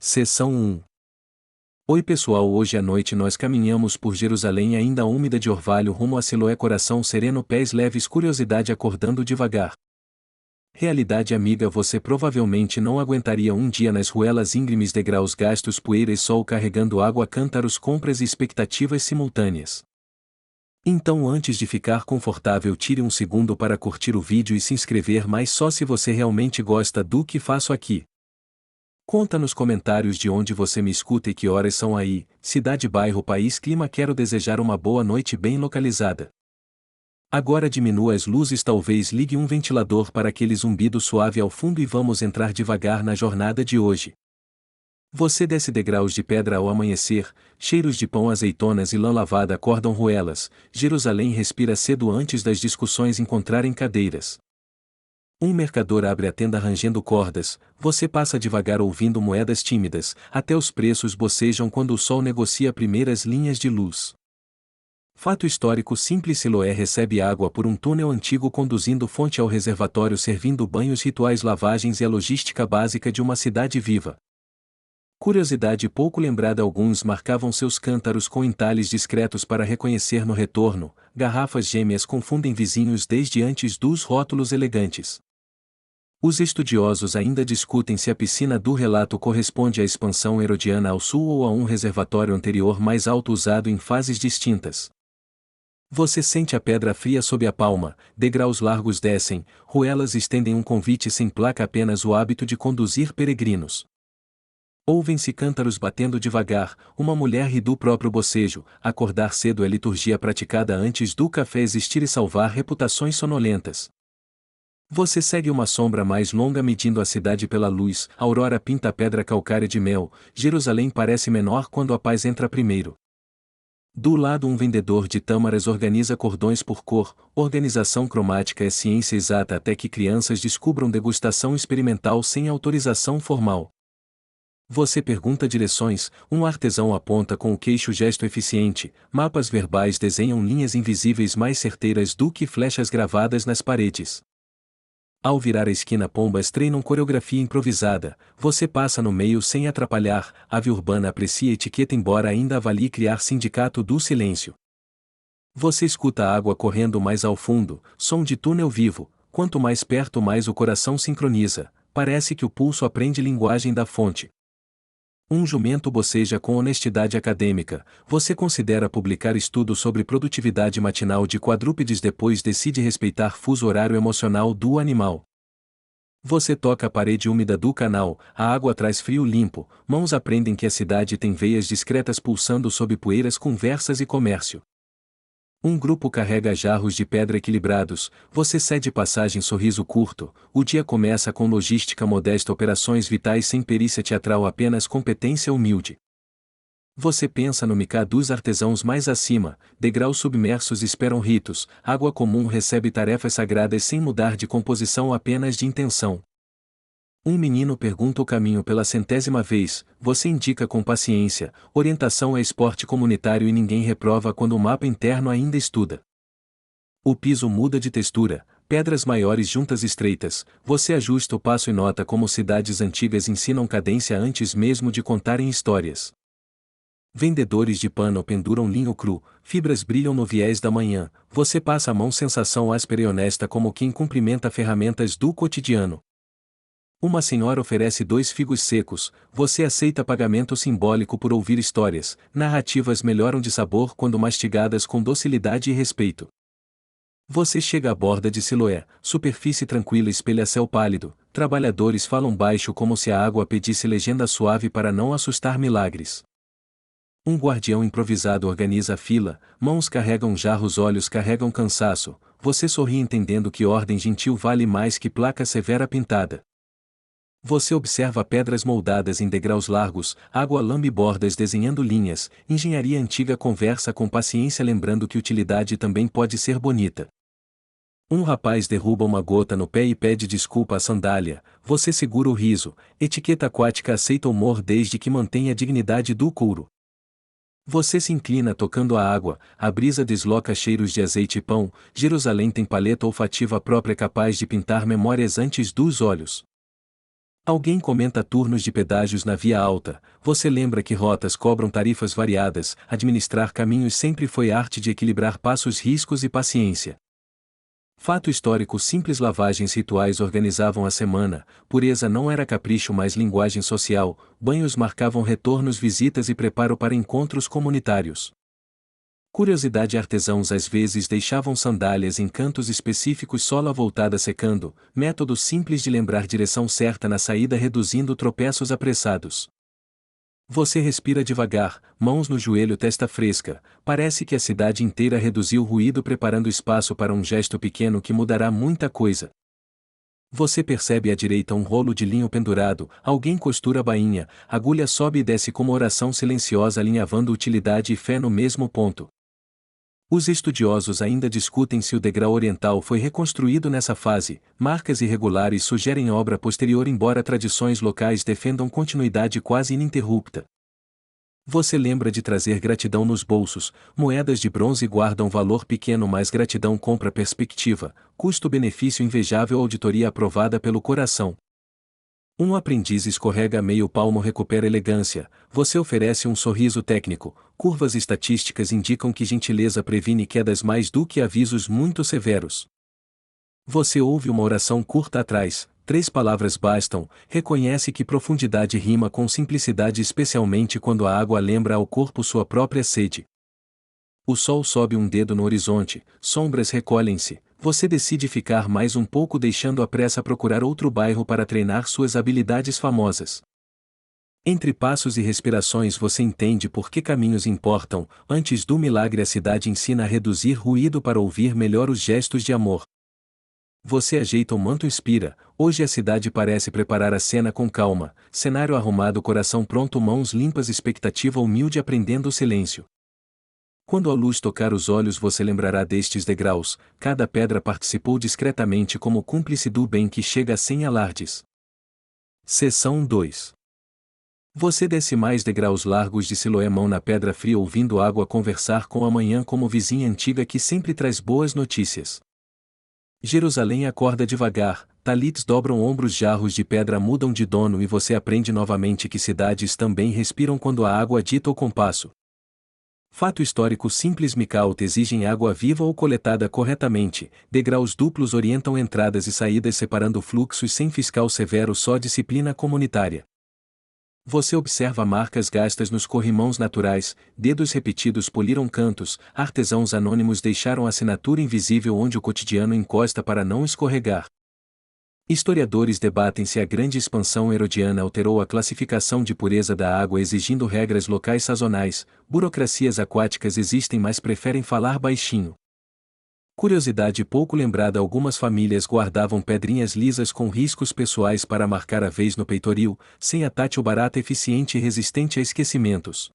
Seção 1. Oi pessoal, hoje à noite nós caminhamos por Jerusalém ainda úmida de orvalho rumo a Siloé, coração sereno, pés leves, curiosidade acordando devagar. Realidade amiga, você provavelmente não aguentaria um dia nas ruelas íngremes, degraus gastos, poeira e sol, carregando água, cântaros, compras e expectativas simultâneas. Então, antes de ficar confortável, tire um segundo para curtir o vídeo e se inscrever, mas só se você realmente gosta do que faço aqui. Conta nos comentários de onde você me escuta e que horas são aí, cidade, bairro, país, clima. Quero desejar uma boa noite bem localizada. Agora diminua as luzes, talvez ligue um ventilador para aquele zumbido suave ao fundo e vamos entrar devagar na jornada de hoje. Você desce degraus de pedra ao amanhecer, cheiros de pão, azeitonas e lã lavada acordam ruelas, Jerusalém respira cedo antes das discussões encontrarem cadeiras. Um mercador abre a tenda rangendo cordas, você passa devagar ouvindo moedas tímidas, até os preços bocejam quando o sol negocia primeiras linhas de luz. Fato histórico simples: Siloé recebe água por um túnel antigo conduzindo fonte ao reservatório, servindo banhos, rituais, lavagens e a logística básica de uma cidade viva. Curiosidade pouco lembrada: alguns marcavam seus cântaros com entalhes discretos para reconhecer no retorno, garrafas gêmeas confundem vizinhos desde antes dos rótulos elegantes. Os estudiosos ainda discutem se a piscina do relato corresponde à expansão herodiana ao sul ou a um reservatório anterior mais alto usado em fases distintas. Você sente a pedra fria sob a palma, degraus largos descem, ruelas estendem um convite sem placa, apenas o hábito de conduzir peregrinos. Ouvem-se cântaros batendo devagar, uma mulher ri do próprio bocejo. Acordar cedo é liturgia praticada antes do café existir e salvar reputações sonolentas. Você segue uma sombra mais longa medindo a cidade pela luz, a aurora pinta a pedra calcária de mel, Jerusalém parece menor quando a paz entra primeiro. Do lado, um vendedor de tâmaras organiza cordões por cor, organização cromática é ciência exata até que crianças descubram degustação experimental sem autorização formal. Você pergunta direções, um artesão aponta com o queixo, gesto eficiente, mapas verbais desenham linhas invisíveis mais certeiras do que flechas gravadas nas paredes. Ao virar a esquina, pombas treinam coreografia improvisada, você passa no meio sem atrapalhar, ave urbana aprecia etiqueta embora ainda avalie criar sindicato do silêncio. Você escuta a água correndo mais ao fundo, som de túnel vivo, quanto mais perto mais o coração sincroniza, parece que o pulso aprende linguagem da fonte. Um jumento boceja com honestidade acadêmica, você considera publicar estudo sobre produtividade matinal de quadrúpedes, depois decide respeitar fuso horário emocional do animal. Você toca a parede úmida do canal, a água traz frio limpo, mãos aprendem que a cidade tem veias discretas pulsando sob poeiras, conversas e comércio. Um grupo carrega jarros de pedra equilibrados, você cede passagem, sorriso curto, o dia começa com logística modesta, operações vitais sem perícia teatral, apenas competência humilde. Você pensa no micá dos artesãos mais acima, degraus submersos esperam ritos, água comum recebe tarefas sagradas sem mudar de composição, apenas de intenção. Um menino pergunta o caminho pela 100ª vez, você indica com paciência, orientação é esporte comunitário e ninguém reprova quando o mapa interno ainda estuda. O piso muda de textura, pedras maiores juntas estreitas, você ajusta o passo e nota como cidades antigas ensinam cadência antes mesmo de contarem histórias. Vendedores de pano penduram linho cru, fibras brilham no viés da manhã, você passa a mão, sensação áspera e honesta como quem cumprimenta ferramentas do cotidiano. Uma senhora oferece 2 figos secos, você aceita pagamento simbólico por ouvir histórias, narrativas melhoram de sabor quando mastigadas com docilidade e respeito. Você chega à borda de Siloé, superfície tranquila espelha céu pálido, trabalhadores falam baixo como se a água pedisse legenda suave para não assustar milagres. Um guardião improvisado organiza a fila, mãos carregam jarros, olhos carregam cansaço, você sorri entendendo que ordem gentil vale mais que placa severa pintada. Você observa pedras moldadas em degraus largos, água lambe bordas desenhando linhas, engenharia antiga conversa com paciência lembrando que utilidade também pode ser bonita. Um rapaz derruba uma gota no pé e pede desculpa à sandália, você segura o riso, etiqueta aquática aceita o humor desde que mantenha a dignidade do couro. Você se inclina tocando a água, a brisa desloca cheiros de azeite e pão, Jerusalém tem paleta olfativa própria capaz de pintar memórias antes dos olhos. Alguém comenta turnos de pedágios na via alta, você lembra que rotas cobram tarifas variadas, administrar caminhos sempre foi arte de equilibrar passos, riscos e paciência. Fato histórico: simples lavagens rituais organizavam a semana, pureza não era capricho mas linguagem social, banhos marcavam retornos, visitas e preparo para encontros comunitários. Curiosidade: artesãos às vezes deixavam sandálias em cantos específicos, sola voltada secando, método simples de lembrar direção certa na saída reduzindo tropeços apressados. Você respira devagar, mãos no joelho, testa fresca, parece que a cidade inteira reduziu o ruído preparando espaço para um gesto pequeno que mudará muita coisa. Você percebe à direita um rolo de linho pendurado, alguém costura a bainha, agulha sobe e desce como oração silenciosa alinhavando utilidade e fé no mesmo ponto. Os estudiosos ainda discutem se o degrau oriental foi reconstruído nessa fase, marcas irregulares sugerem obra posterior embora tradições locais defendam continuidade quase ininterrupta. Você lembra de trazer gratidão nos bolsos, moedas de bronze guardam valor pequeno mas gratidão compra perspectiva, custo-benefício invejável, auditoria aprovada pelo coração. Um aprendiz escorrega meio palmo, recupera elegância, você oferece um sorriso técnico, curvas estatísticas indicam que gentileza previne quedas mais do que avisos muito severos. Você ouve uma oração curta atrás, 3 palavras bastam, reconhece que profundidade rima com simplicidade especialmente quando a água lembra ao corpo sua própria sede. O sol sobe um dedo no horizonte, sombras recolhem-se, você decide ficar mais um pouco deixando a pressa procurar outro bairro para treinar suas habilidades famosas. Entre passos e respirações você entende por que caminhos importam, antes do milagre a cidade ensina a reduzir ruído para ouvir melhor os gestos de amor. Você ajeita o manto, inspira, hoje a cidade parece preparar a cena com calma, cenário arrumado, coração pronto, mãos limpas, expectativa humilde aprendendo o silêncio. Quando a luz tocar os olhos você lembrará destes degraus, cada pedra participou discretamente como cúmplice do bem que chega sem alardes. Seção 2. Você desce mais degraus largos de Siloé, mão na pedra fria ouvindo água conversar com a manhã como vizinha antiga que sempre traz boas notícias. Jerusalém acorda devagar, talits dobram ombros, jarros de pedra mudam de dono e você aprende novamente que cidades também respiram quando a água dita o compasso. Fato histórico simples: Micaute exigem água viva ou coletada corretamente, degraus duplos orientam entradas e saídas separando fluxos sem fiscal severo, só disciplina comunitária. Você observa marcas gastas nos corrimãos naturais, dedos repetidos poliram cantos, artesãos anônimos deixaram assinatura invisível onde o cotidiano encosta para não escorregar. Historiadores debatem se a grande expansão herodiana alterou a classificação de pureza da água exigindo regras locais sazonais, burocracias aquáticas existem mas preferem falar baixinho. Curiosidade pouco lembrada: algumas famílias guardavam pedrinhas lisas com riscos pessoais para marcar a vez no peitoril, sem a tátil barata, eficiente e resistente a esquecimentos.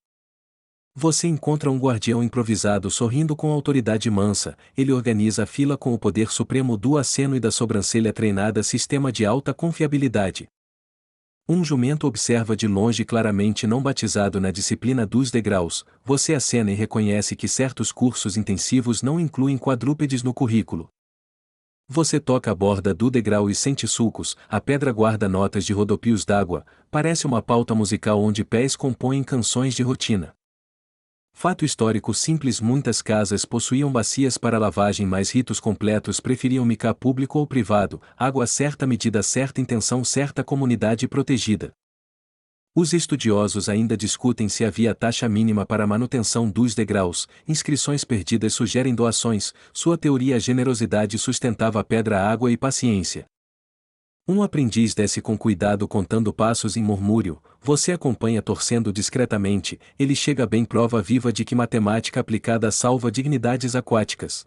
Você encontra um guardião improvisado sorrindo com autoridade mansa, ele organiza a fila com o poder supremo do aceno e da sobrancelha treinada, sistema de alta confiabilidade. Um jumento observa de longe, claramente não batizado na disciplina dos degraus, você acena e reconhece que certos cursos intensivos não incluem quadrúpedes no currículo. Você toca a borda do degrau e sente sulcos, a pedra guarda notas de rodopios d'água, parece uma pauta musical onde pés compõem canções de rotina. Fato histórico simples: muitas casas possuíam bacias para lavagem mas ritos completos preferiam micar público ou privado, água certa, medida certa, intenção certa, comunidade protegida. Os estudiosos ainda discutem se havia taxa mínima para a manutenção dos degraus, inscrições perdidas sugerem doações, sua teoria: a generosidade sustentava a pedra, água e paciência. Um aprendiz desce com cuidado contando passos em murmúrio, você acompanha torcendo discretamente, ele chega bem, prova viva de que matemática aplicada salva dignidades aquáticas.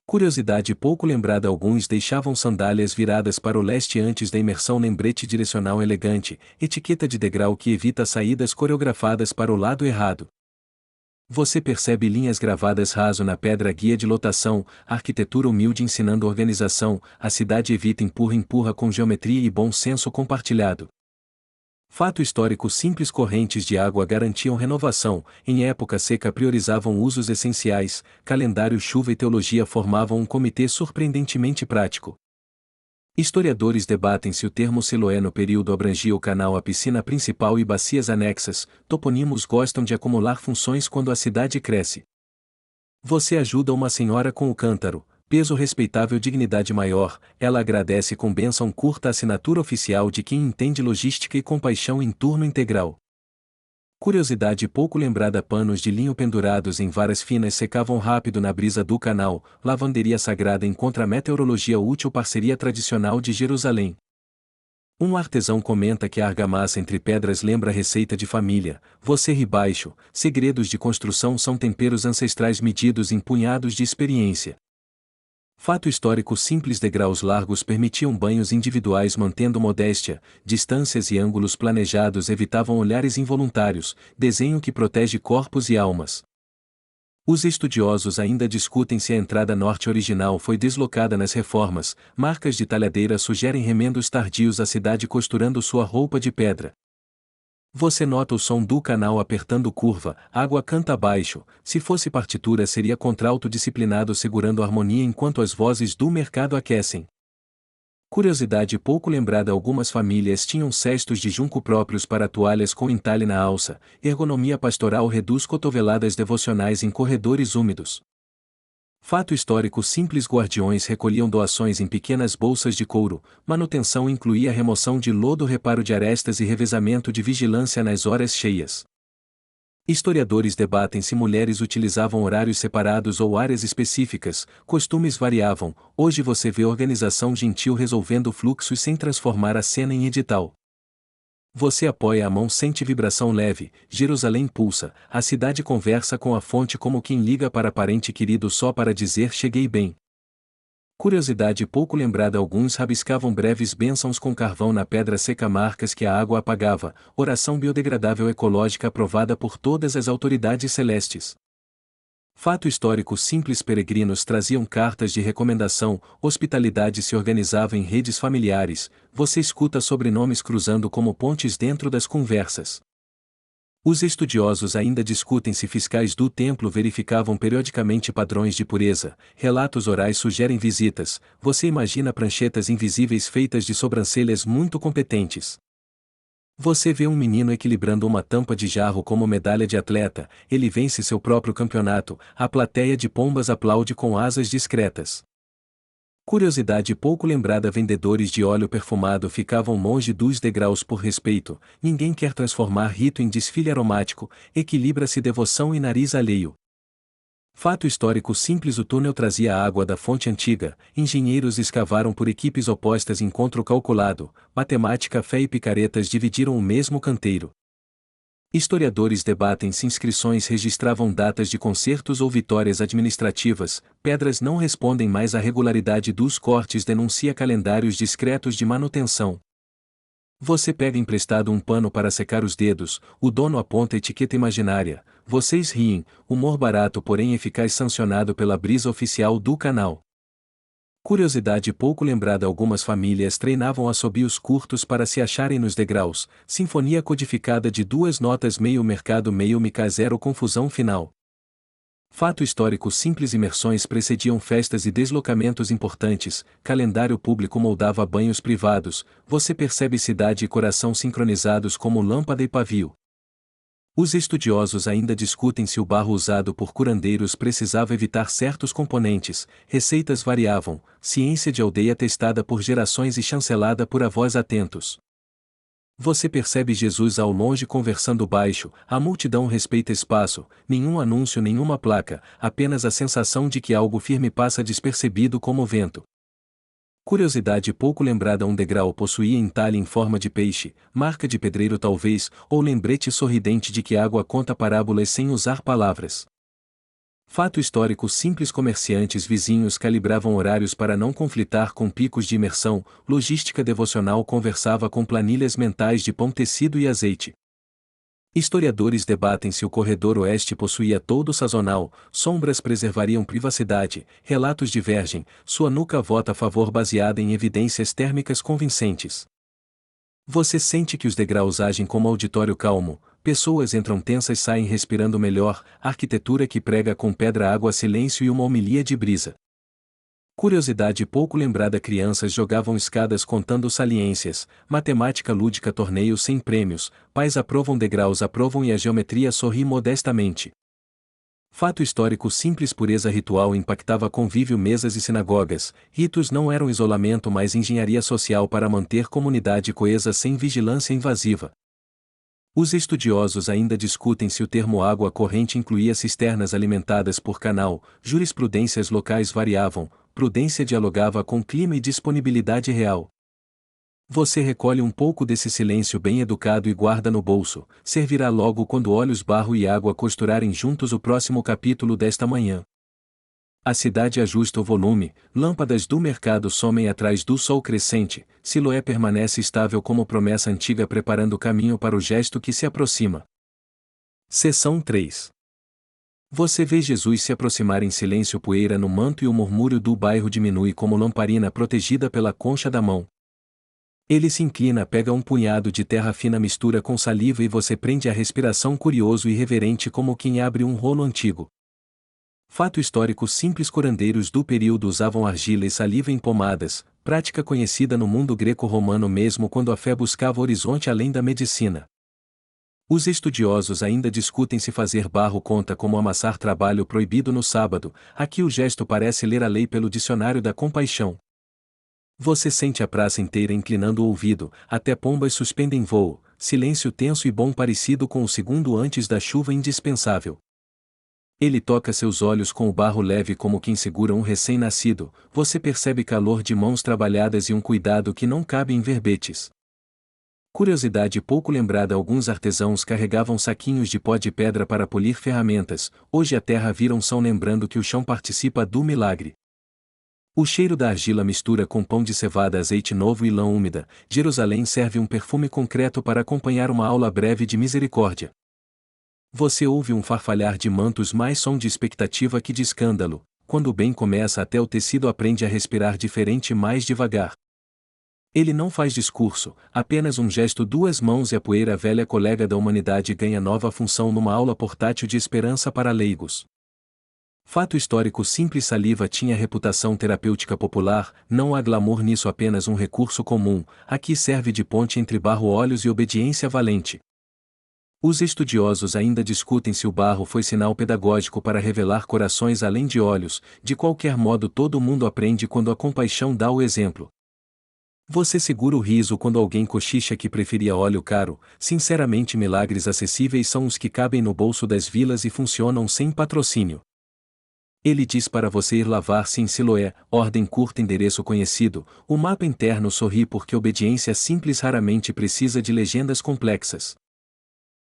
Curiosidade pouco lembrada: alguns deixavam sandálias viradas para o leste antes da imersão, lembrete direcional elegante, etiqueta de degrau que evita saídas coreografadas para o lado errado. Você percebe linhas gravadas raso na pedra, guia de lotação, arquitetura humilde ensinando organização, a cidade evita empurra com geometria e bom senso compartilhado. Fato histórico simples: correntes de água garantiam renovação, em época seca priorizavam usos essenciais, calendário, chuva e teologia formavam um comitê surpreendentemente prático. Historiadores debatem se o termo Siloé no período abrangia o canal, a piscina principal e bacias anexas. Toponímos gostam de acumular funções quando a cidade cresce. Você ajuda uma senhora com o cântaro, peso respeitável, dignidade maior, ela agradece com bênção curta, assinatura oficial de quem entende logística e compaixão em turno integral. Curiosidade pouco lembrada: panos de linho pendurados em varas finas secavam rápido na brisa do canal. Lavanderia sagrada encontra meteorologia útil, parceria tradicional de Jerusalém. Um artesão comenta que a argamassa entre pedras lembra receita de família. Você ri baixo. Segredos de construção são temperos ancestrais medidos em punhados de experiência. Fato histórico simples: degraus largos permitiam banhos individuais mantendo modéstia, distâncias e ângulos planejados evitavam olhares involuntários, desenho que protege corpos e almas. Os estudiosos ainda discutem se a entrada norte original foi deslocada nas reformas. Marcas de talhadeira sugerem remendos tardios, a cidade costurando sua roupa de pedra. Você nota o som do canal apertando curva, água canta baixo. Se fosse partitura seria contralto disciplinado segurando harmonia enquanto as vozes do mercado aquecem. Curiosidade pouco lembrada: algumas famílias tinham cestos de junco próprios para toalhas com entalhe na alça. Ergonomia pastoral reduz cotoveladas devocionais em corredores úmidos. Fato histórico simples: guardiões recolhiam doações em pequenas bolsas de couro. Manutenção incluía remoção de lodo, reparo de arestas e revezamento de vigilância nas horas cheias. Historiadores debatem se mulheres utilizavam horários separados ou áreas específicas. Costumes variavam. Hoje você vê organização gentil resolvendo fluxos sem transformar a cena em edital. Você apoia a mão, sente vibração leve. Jerusalém pulsa. A cidade conversa com a fonte como quem liga para parente querido só para dizer cheguei bem. Curiosidade pouco lembrada: alguns rabiscavam breves bênçãos com carvão na pedra seca, marcas que a água apagava. Oração biodegradável ecológica aprovada por todas as autoridades celestes. Fato histórico simples: peregrinos traziam cartas de recomendação. Hospitalidade se organizava em redes familiares. Você escuta sobrenomes cruzando como pontes dentro das conversas. Os estudiosos ainda discutem se fiscais do templo verificavam periodicamente padrões de pureza. Relatos orais sugerem visitas. Você imagina pranchetas invisíveis feitas de sobrancelhas muito competentes. Você vê um menino equilibrando uma tampa de jarro como medalha de atleta. Ele vence seu próprio campeonato. A plateia de pombas aplaude com asas discretas. Curiosidade pouco lembrada: vendedores de óleo perfumado ficavam longe dos degraus por respeito. Ninguém quer transformar rito em desfile aromático. Equilibra-se devoção e nariz alheio. Fato histórico simples: o túnel trazia a água da fonte antiga. Engenheiros escavaram por equipes opostas, encontro calculado. Matemática, fé e picaretas dividiram o mesmo canteiro. Historiadores debatem se inscrições registravam datas de concertos ou vitórias administrativas. Pedras não respondem mais à regularidade dos cortes, denuncia calendários discretos de manutenção. Você pega emprestado um pano para secar os dedos, o dono aponta etiqueta imaginária. Vocês riem, humor barato porém eficaz sancionado pela brisa oficial do canal. Curiosidade pouco lembrada: algumas famílias treinavam assobios curtos para se acharem nos degraus. Sinfonia codificada de duas notas, meio mercado meio mica, zero confusão final. Fato histórico simples: imersões precediam festas e deslocamentos importantes. Calendário público moldava banhos privados. Você percebe cidade e coração sincronizados como lâmpada e pavio. Os estudiosos ainda discutem se o barro usado por curandeiros precisava evitar certos componentes. Receitas variavam. Ciência de aldeia testada por gerações e chancelada por avós atentos. Você percebe Jesus ao longe conversando baixo. A multidão respeita espaço. Nenhum anúncio, nenhuma placa, apenas a sensação de que algo firme passa despercebido como o vento. Curiosidade pouco lembrada: um degrau possuía entalhe em forma de peixe, marca de pedreiro talvez, ou lembrete sorridente de que água conta parábolas sem usar palavras. Fato histórico simples: comerciantes vizinhos calibravam horários para não conflitar com picos de imersão. Logística devocional conversava com planilhas mentais de pão, tecido e azeite. Historiadores debatem se o corredor oeste possuía toldo sazonal. Sombras preservariam privacidade. Relatos divergem. Sua nuca vota a favor baseada em evidências térmicas convincentes. Você sente que os degraus agem como auditório calmo. Pessoas entram tensas, saem respirando melhor. Arquitetura que prega com pedra, água, silêncio e uma homilia de brisa. Curiosidade pouco lembrada: crianças jogavam escadas contando saliências, matemática lúdica torneios sem prêmios, pais aprovam degraus aprovam e a geometria sorri modestamente. Fato histórico simples: pureza ritual impactava convívio, mesas e sinagogas, ritos não eram isolamento mas engenharia social para manter comunidade coesa sem vigilância invasiva. Os estudiosos ainda discutem se o termo água corrente incluía cisternas alimentadas por canal, jurisprudências locais variavam, prudência dialogava com clima e disponibilidade real. Você recolhe um pouco desse silêncio bem educado e guarda no bolso, servirá logo quando olhos, barro e água costurarem juntos o próximo capítulo desta manhã. A cidade ajusta o volume, lâmpadas do mercado somem atrás do sol crescente, Siloé permanece estável como promessa antiga preparando o caminho para o gesto que se aproxima. Seção 3. Você vê Jesus se aproximar em silêncio, poeira no manto e o murmúrio do bairro diminui como lamparina protegida pela concha da mão. Ele se inclina, pega um punhado de terra fina, mistura com saliva e você prende a respiração, curioso e reverente como quem abre um rolo antigo. Fato histórico simples: curandeiros do período usavam argila e saliva em pomadas, prática conhecida no mundo greco-romano mesmo quando a fé buscava horizonte além da medicina. Os estudiosos ainda discutem se fazer barro conta como amassar, trabalho proibido no sábado, aqui o gesto parece ler a lei pelo dicionário da compaixão. Você sente a praça inteira inclinando o ouvido, até pombas suspendem voo, silêncio tenso e bom parecido com o segundo antes da chuva indispensável. Ele toca seus olhos com o barro leve como quem segura um recém-nascido, você percebe calor de mãos trabalhadas e um cuidado que não cabe em verbetes. Curiosidade pouco lembrada: alguns artesãos carregavam saquinhos de pó de pedra para polir ferramentas, hoje a terra vira são lembrando que o chão participa do milagre. O cheiro da argila mistura com pão de cevada, azeite novo e lã úmida, Jerusalém serve um perfume concreto para acompanhar uma aula breve de misericórdia. Você ouve um farfalhar de mantos, mais som de expectativa que de escândalo, quando o bem começa até o tecido aprende a respirar diferente mais devagar. Ele não faz discurso, apenas um gesto, duas mãos e a poeira velha colega da humanidade ganha nova função numa aula portátil de esperança para leigos. Fato histórico simples: saliva tinha reputação terapêutica popular, não há glamour nisso, apenas um recurso comum, aqui serve de ponte entre barro, olhos e obediência valente. Os estudiosos ainda discutem se o barro foi sinal pedagógico para revelar corações além de olhos, de qualquer modo todo mundo aprende quando a compaixão dá o exemplo. Você segura o riso quando alguém cochicha que preferia óleo caro, sinceramente milagres acessíveis são os que cabem no bolso das vilas e funcionam sem patrocínio. Ele diz para você ir lavar-se em Siloé, ordem curta, endereço conhecido, o mapa interno sorri porque obediência simples raramente precisa de legendas complexas.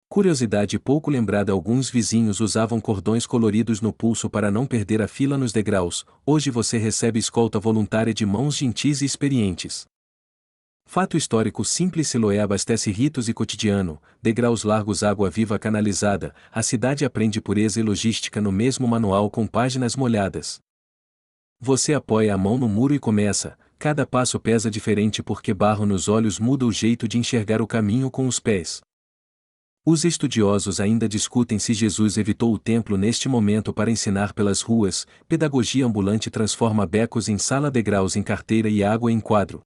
Curiosidade pouco lembrada: alguns vizinhos usavam cordões coloridos no pulso para não perder a fila nos degraus, hoje você recebe escolta voluntária de mãos gentis e experientes. Fato histórico simples: Siloé abastece ritos e cotidiano, degraus largos, água viva canalizada, a cidade aprende pureza e logística no mesmo manual com páginas molhadas. Você apoia a mão no muro e começa, cada passo pesa diferente porque barro nos olhos muda o jeito de enxergar o caminho com os pés. Os estudiosos ainda discutem se Jesus evitou o templo neste momento para ensinar pelas ruas, pedagogia ambulante transforma becos em sala, degraus em carteira e água em quadro.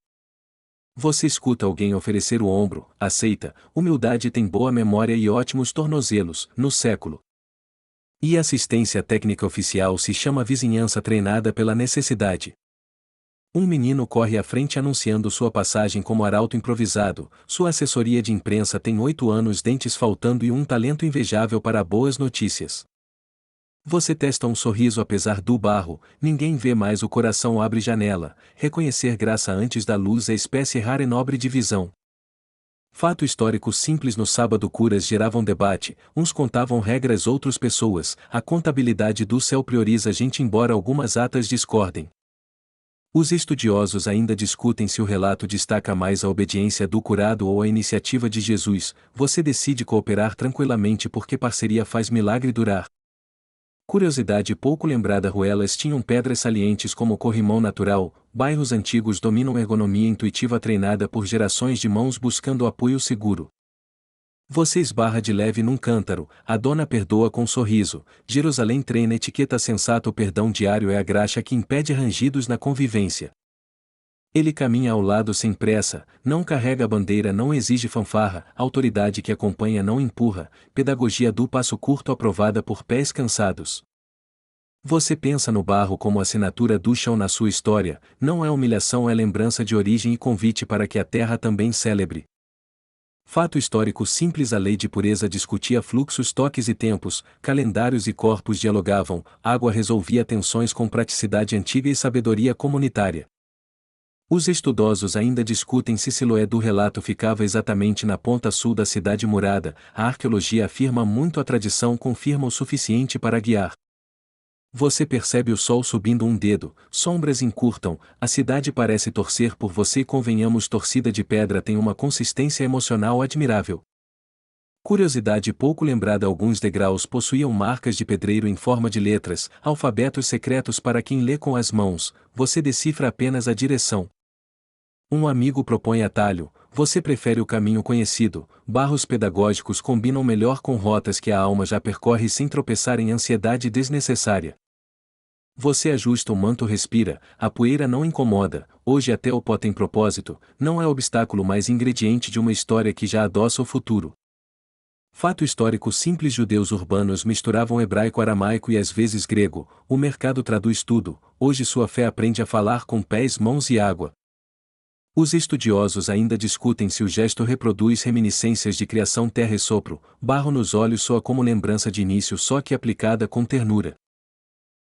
Você escuta alguém oferecer o ombro, aceita, humildade tem boa memória e ótimos tornozelos, no século. E assistência técnica oficial se chama vizinhança treinada pela necessidade. Um menino corre à frente anunciando sua passagem como arauto improvisado, sua assessoria de imprensa tem 8 anos, dentes faltando e um talento invejável para boas notícias. Você testa um sorriso apesar do barro, ninguém vê mais, o coração abre janela, reconhecer graça antes da luz é espécie rara e nobre de visão. Fato histórico simples: no sábado curas geravam debate, uns contavam regras, outros pessoas, a contabilidade do céu prioriza a gente embora algumas atas discordem. Os estudiosos ainda discutem se o relato destaca mais a obediência do curado ou a iniciativa de Jesus, você decide cooperar tranquilamente porque parceria faz milagre durar. Curiosidade pouco lembrada: ruelas tinham pedras salientes como corrimão natural, bairros antigos dominam ergonomia intuitiva treinada por gerações de mãos buscando apoio seguro. Você esbarra de leve num cântaro, a dona perdoa com um sorriso, Jerusalém treina etiqueta sensata, o perdão diário é a graxa que impede rangidos na convivência. Ele caminha ao lado sem pressa, não carrega a bandeira, não exige fanfarra, autoridade que acompanha não empurra, pedagogia do passo curto aprovada por pés cansados. Você pensa no barro como assinatura do chão na sua história, não é humilhação, é lembrança de origem e convite para que a terra também celebre. Fato histórico simples: a lei de pureza discutia fluxos, toques e tempos, calendários e corpos dialogavam, água resolvia tensões com praticidade antiga e sabedoria comunitária. Os estudosos ainda discutem se Siloé do relato ficava exatamente na ponta sul da cidade murada, a arqueologia afirma muito, a tradição confirma o suficiente para guiar. Você percebe o sol subindo um dedo, sombras encurtam, a cidade parece torcer por você, convenhamos, torcida de pedra tem uma consistência emocional admirável. Curiosidade pouco lembrada: alguns degraus possuíam marcas de pedreiro em forma de letras, alfabetos secretos para quem lê com as mãos, você decifra apenas a direção. Um amigo propõe atalho, você prefere o caminho conhecido, barros pedagógicos combinam melhor com rotas que a alma já percorre sem tropeçar em ansiedade desnecessária. Você ajusta o manto, respira, a poeira não incomoda, hoje até o pó tem propósito, não é obstáculo mas ingrediente de uma história que já adoça o futuro. Fato histórico simples: judeus urbanos misturavam hebraico, aramaico e às vezes grego, o mercado traduz tudo, hoje sua fé aprende a falar com pés, mãos e água. Os estudiosos ainda discutem se o gesto reproduz reminiscências de criação, terra e sopro, barro nos olhos soa como lembrança de início, só que aplicada com ternura.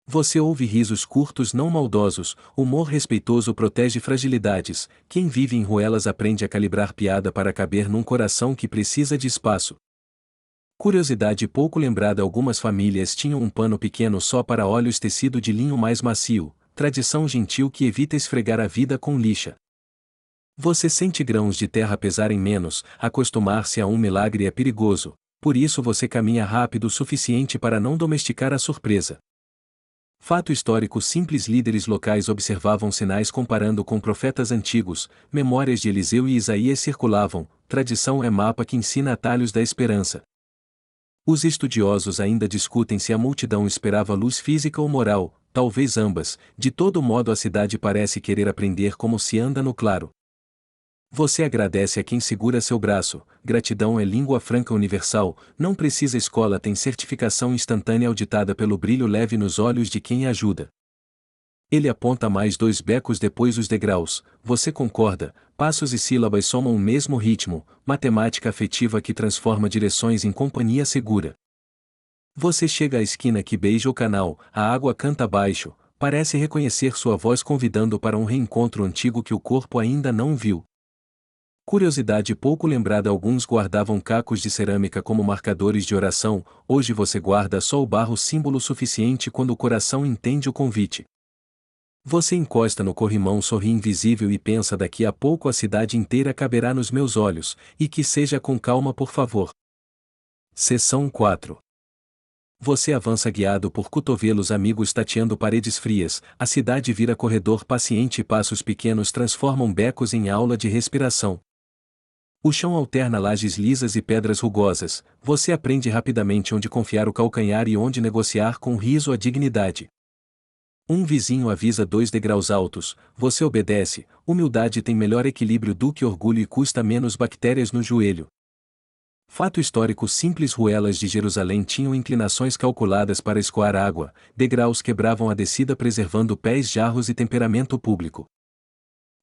Você ouve risos curtos não maldosos, humor respeitoso protege fragilidades, quem vive em ruelas aprende a calibrar piada para caber num coração que precisa de espaço. Curiosidade pouco lembrada: algumas famílias tinham um pano pequeno só para óleos, tecido de linho mais macio, tradição gentil que evita esfregar a vida com lixa. Você sente grãos de terra pesarem menos, acostumar-se a um milagre é perigoso, por isso você caminha rápido o suficiente para não domesticar a surpresa. Fato histórico simples: líderes locais observavam sinais comparando com profetas antigos, memórias de Eliseu e Isaías circulavam, tradição é mapa que ensina atalhos da esperança. Os estudiosos ainda discutem se a multidão esperava luz física ou moral, talvez ambas, de todo modo a cidade parece querer aprender como se anda no claro. Você agradece a quem segura seu braço, gratidão é língua franca universal, não precisa escola, tem certificação instantânea auditada pelo brilho leve nos olhos de quem ajuda. Ele aponta mais 2 becos depois os degraus, você concorda, passos e sílabas somam o mesmo ritmo, matemática afetiva que transforma direções em companhia segura. Você chega à esquina que beija o canal, a água canta baixo, parece reconhecer sua voz convidando para um reencontro antigo que o corpo ainda não viu. Curiosidade pouco lembrada: alguns guardavam cacos de cerâmica como marcadores de oração, hoje você guarda só o barro, símbolo suficiente quando o coração entende o convite. Você encosta no corrimão, sorri invisível e pensa: daqui a pouco a cidade inteira caberá nos meus olhos, e que seja com calma, por favor. Seção 4. Você avança guiado por cotovelos amigos tateando paredes frias, a cidade vira corredor paciente e passos pequenos transformam becos em aula de respiração. O chão alterna lajes lisas e pedras rugosas, você aprende rapidamente onde confiar o calcanhar e onde negociar com riso a dignidade. Um vizinho avisa 2 degraus altos, você obedece, humildade tem melhor equilíbrio do que orgulho e custa menos bactérias no joelho. Fato histórico simples: ruelas de Jerusalém tinham inclinações calculadas para escoar água, degraus quebravam a descida preservando pés, jarros e temperamento público.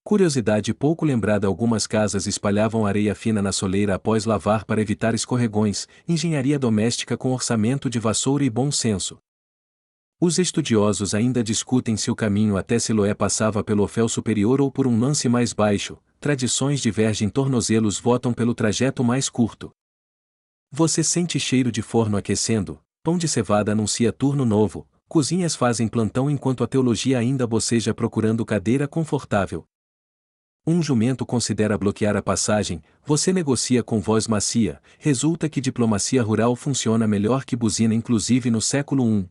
Curiosidade pouco lembrada: algumas casas espalhavam areia fina na soleira após lavar para evitar escorregões, engenharia doméstica com orçamento de vassoura e bom senso. Os estudiosos ainda discutem se o caminho até Siloé passava pelo Ofel superior ou por um lance mais baixo, tradições divergem, tornozelos votam pelo trajeto mais curto. Você sente cheiro de forno aquecendo, pão de cevada anuncia turno novo, cozinhas fazem plantão enquanto a teologia ainda boceja procurando cadeira confortável. Um jumento considera bloquear a passagem, você negocia com voz macia, resulta que diplomacia rural funciona melhor que buzina inclusive no século I.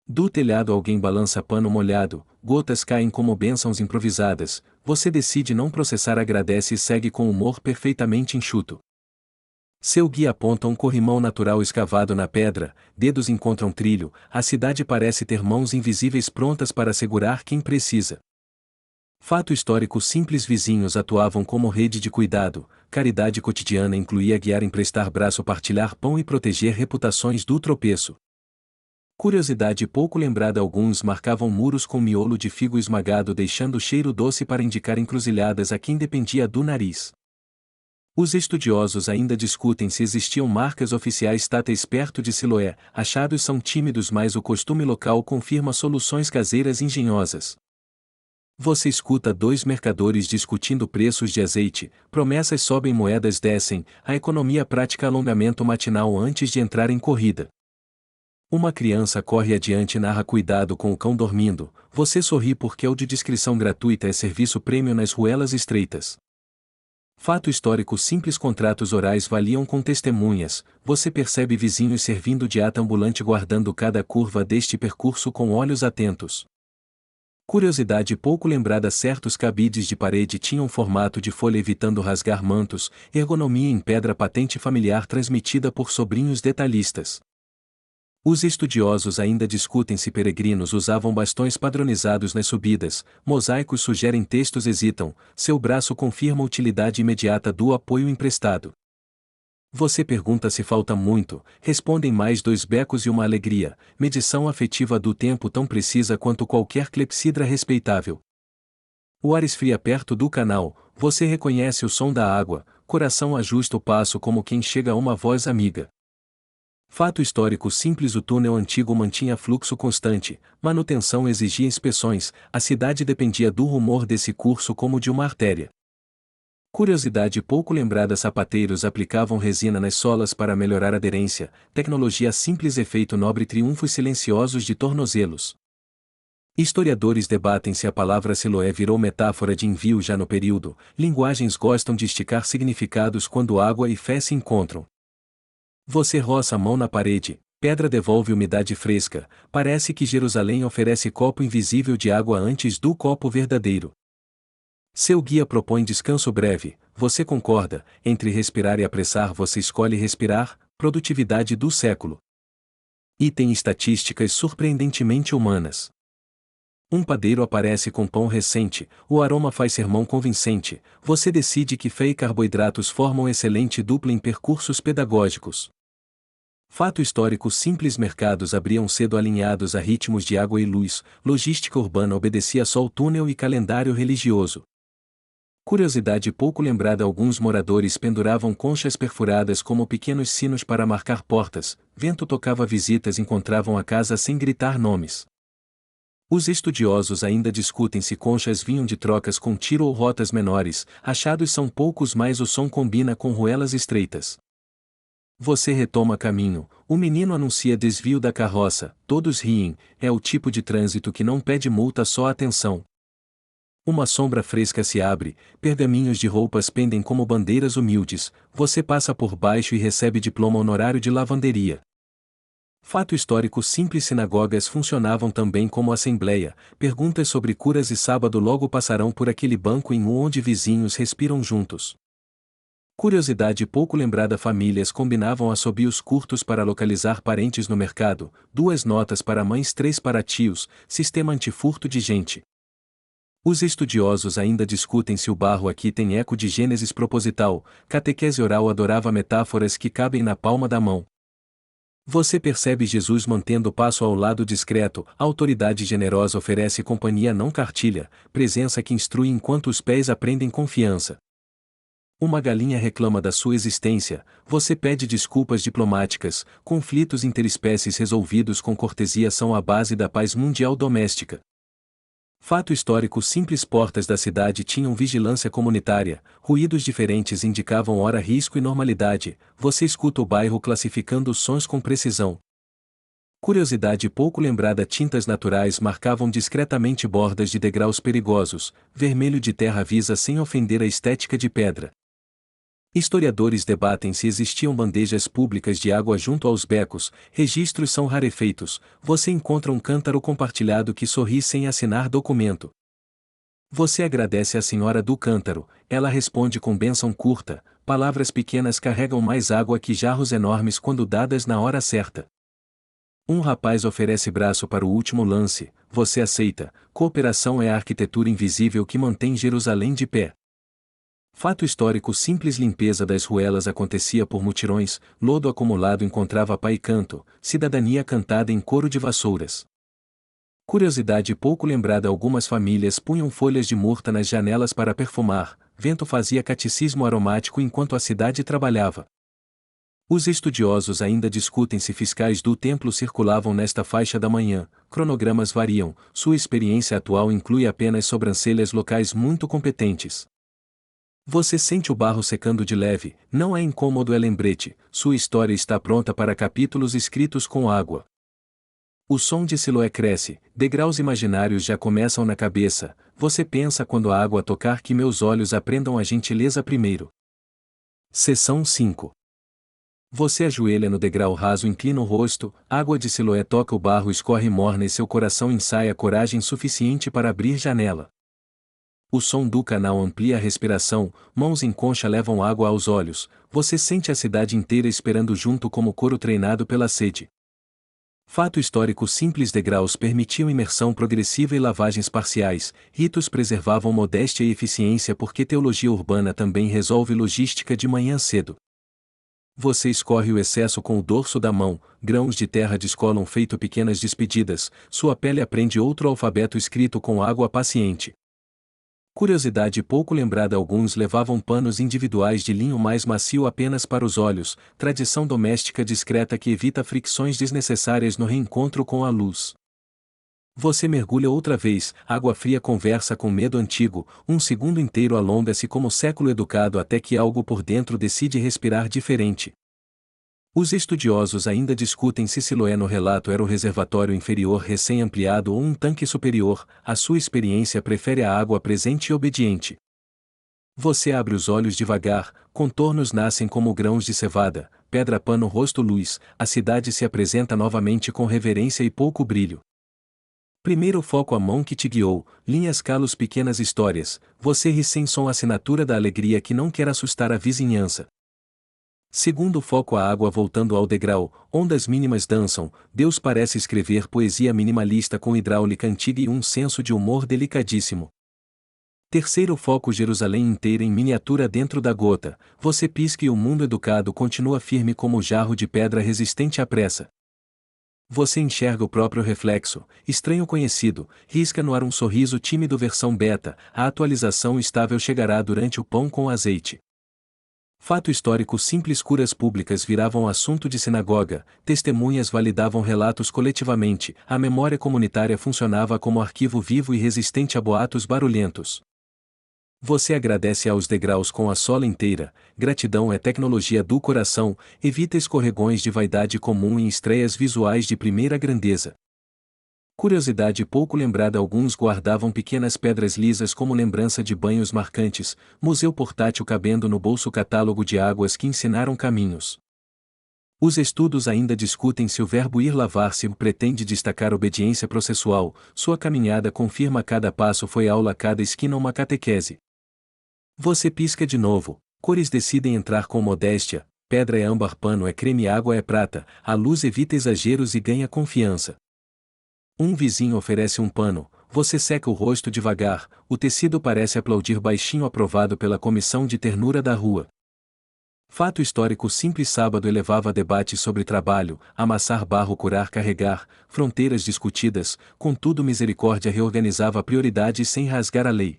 Do telhado alguém balança pano molhado, gotas caem como bênçãos improvisadas, você decide não processar, agradece e segue com humor perfeitamente enxuto. Seu guia aponta um corrimão natural escavado na pedra, dedos encontram trilho, a cidade parece ter mãos invisíveis prontas para segurar quem precisa. Fato histórico simples: vizinhos atuavam como rede de cuidado, caridade cotidiana incluía guiar, emprestar braço, partilhar pão e proteger reputações do tropeço. Curiosidade pouco lembrada: alguns marcavam muros com miolo de figo esmagado, deixando cheiro doce para indicar encruzilhadas a quem dependia do nariz. Os estudiosos ainda discutem se existiam marcas oficiais táteis perto de Siloé. Achados são tímidos, mas o costume local confirma soluções caseiras engenhosas. Você escuta dois mercadores discutindo preços de azeite, promessas sobem, moedas descem, a economia pratica alongamento matinal antes de entrar em corrida. Uma criança corre adiante e narra: cuidado com o cão dormindo. Você sorri porque o de descrição gratuita é serviço prêmio nas ruelas estreitas. Fato histórico simples: contratos orais valiam com testemunhas. Você percebe vizinhos servindo dieta ambulante, guardando cada curva deste percurso com olhos atentos. Curiosidade pouco lembrada: certos cabides de parede tinham formato de folha, evitando rasgar mantos, ergonomia em pedra, patente familiar transmitida por sobrinhos detalhistas. Os estudiosos ainda discutem se peregrinos usavam bastões padronizados nas subidas, mosaicos sugerem textos hesitam, seu braço confirma a utilidade imediata do apoio emprestado. Você pergunta se falta muito, respondem mais 2 becos e uma alegria, medição afetiva do tempo tão precisa quanto qualquer clepsidra respeitável. O ar esfria perto do canal, você reconhece o som da água, coração ajusta o passo como quem chega a uma voz amiga. Fato histórico simples: o túnel antigo mantinha fluxo constante, manutenção exigia inspeções, a cidade dependia do rumor desse curso como de uma artéria. Curiosidade pouco lembrada: sapateiros aplicavam resina nas solas para melhorar a aderência, tecnologia simples, efeito nobre, triunfos silenciosos de tornozelos. Historiadores debatem se a palavra Siloé virou metáfora de envio já no período, linguagens gostam de esticar significados quando água e fé se encontram. Você roça a mão na parede, pedra devolve umidade fresca, parece que Jerusalém oferece copo invisível de água antes do copo verdadeiro. Seu guia propõe descanso breve, você concorda, entre respirar e apressar você escolhe respirar, produtividade do século. Item: estatísticas surpreendentemente humanas. Um padeiro aparece com pão recente, o aroma faz sermão convincente, você decide que fé e carboidratos formam excelente dupla em percursos pedagógicos. Fato histórico simples: mercados abriam cedo alinhados a ritmos de água e luz, logística urbana obedecia sol, túnel e calendário religioso. Curiosidade pouco lembrada: alguns moradores penduravam conchas perfuradas como pequenos sinos para marcar portas, vento tocava visitas, encontravam a casa sem gritar nomes. Os estudiosos ainda discutem se conchas vinham de trocas com tiro ou rotas menores, achados são poucos, mas o som combina com ruelas estreitas. Você retoma caminho, o menino anuncia desvio da carroça, todos riem, é o tipo de trânsito que não pede multa, só atenção. Uma sombra fresca se abre, pergaminhos de roupas pendem como bandeiras humildes, você passa por baixo e recebe diploma honorário de lavanderia. Fato histórico simples: sinagogas funcionavam também como assembleia, perguntas sobre curas e sábado logo passarão por aquele banco em onde vizinhos respiram juntos. Curiosidade pouco lembrada: famílias combinavam assobios curtos para localizar parentes no mercado, 2 notas para mães, 3 para tios, sistema antifurto de gente. Os estudiosos ainda discutem se o barro aqui tem eco de Gênesis proposital, catequese oral adorava metáforas que cabem na palma da mão. Você percebe Jesus mantendo passo ao lado discreto, a autoridade generosa oferece companhia, não cartilha, presença que instrui enquanto os pés aprendem confiança. Uma galinha reclama da sua existência, você pede desculpas diplomáticas, conflitos interespécies resolvidos com cortesia são a base da paz mundial doméstica. Fato histórico simples: portas da cidade tinham vigilância comunitária, ruídos diferentes indicavam hora, risco e normalidade, você escuta o bairro classificando os sons com precisão. Curiosidade pouco lembrada: tintas naturais marcavam discretamente bordas de degraus perigosos, vermelho de terra avisa sem ofender a estética de pedra. Historiadores debatem se existiam bandejas públicas de água junto aos becos, registros são rarefeitos, você encontra um cântaro compartilhado que sorri sem assinar documento. Você agradece à senhora do cântaro, ela responde com bênção curta, palavras pequenas carregam mais água que jarros enormes quando dadas na hora certa. Um rapaz oferece braço para o último lance, você aceita, cooperação é a arquitetura invisível que mantém Jerusalém de pé. Fato histórico simples limpeza das ruelas acontecia por mutirões, lodo acumulado encontrava pai e canto, cidadania cantada em coro de vassouras. Curiosidade pouco lembrada algumas famílias punham folhas de murta nas janelas para perfumar, vento fazia catecismo aromático enquanto a cidade trabalhava. Os estudiosos ainda discutem se fiscais do templo circulavam nesta faixa da manhã, cronogramas variam, sua experiência atual inclui apenas sobrancelhas locais muito competentes. Você sente o barro secando de leve, não é incômodo, é lembrete, sua história está pronta para capítulos escritos com água. O som de Siloé cresce, degraus imaginários já começam na cabeça, você pensa quando a água tocar que meus olhos aprendam a gentileza primeiro. Seção 5. Você ajoelha no degrau raso, inclina o rosto, água de Siloé toca o barro, escorre morna e seu coração ensaia coragem suficiente para abrir janela. O som do canal amplia a respiração, mãos em concha levam água aos olhos, você sente a cidade inteira esperando junto como coro treinado pela sede. Fato histórico simples degraus permitiam imersão progressiva e lavagens parciais, ritos preservavam modéstia e eficiência porque teologia urbana também resolve logística de manhã cedo. Você escorre o excesso com o dorso da mão, grãos de terra descolam feito pequenas despedidas, sua pele aprende outro alfabeto escrito com água paciente. Curiosidade pouco lembrada, alguns levavam panos individuais de linho mais macio apenas para os olhos, tradição doméstica discreta que evita fricções desnecessárias no reencontro com a luz. Você mergulha outra vez, água fria conversa com medo antigo, um segundo inteiro alonga-se como século educado até que algo por dentro decide respirar diferente. Os estudiosos ainda discutem se Siloé no relato era o reservatório inferior recém-ampliado ou um tanque superior, a sua experiência prefere a água presente e obediente. Você abre os olhos devagar, contornos nascem como grãos de cevada, pedra pano rosto luz, a cidade se apresenta novamente com reverência e pouco brilho. Primeiro foco a mão que te guiou, linhas calos pequenas histórias, você ri sem som assinatura da alegria que não quer assustar a vizinhança. Segundo foco a água voltando ao degrau, ondas mínimas dançam, Deus parece escrever poesia minimalista com hidráulica antiga e um senso de humor delicadíssimo. Terceiro foco Jerusalém inteira em miniatura dentro da gota, você pisca e o mundo educado continua firme como jarro de pedra resistente à pressa. Você enxerga o próprio reflexo, estranho conhecido, risca no ar um sorriso tímido versão beta, a atualização estável chegará durante o pão com azeite. Fato histórico simples curas públicas viravam assunto de sinagoga, testemunhas validavam relatos coletivamente, a memória comunitária funcionava como arquivo vivo e resistente a boatos barulhentos. Você agradece aos degraus com a sola inteira, gratidão é tecnologia do coração, evita escorregões de vaidade comum em estreias visuais de primeira grandeza. Curiosidade pouco lembrada, alguns guardavam pequenas pedras lisas como lembrança de banhos marcantes, museu portátil cabendo no bolso, catálogo de águas que ensinaram caminhos. Os estudos ainda discutem se o verbo ir lavar-se pretende destacar obediência processual, sua caminhada confirma cada passo foi aula, cada esquina uma catequese. Você pisca de novo, cores decidem entrar com modéstia, pedra é âmbar, pano é creme, água é prata, a luz evita exageros e ganha confiança. Um vizinho oferece um pano, você seca o rosto devagar, o tecido parece aplaudir baixinho, aprovado pela comissão de ternura da rua. Fato histórico simples sábado elevava debate sobre trabalho, amassar barro, curar, carregar, fronteiras discutidas, contudo misericórdia reorganizava prioridades sem rasgar a lei.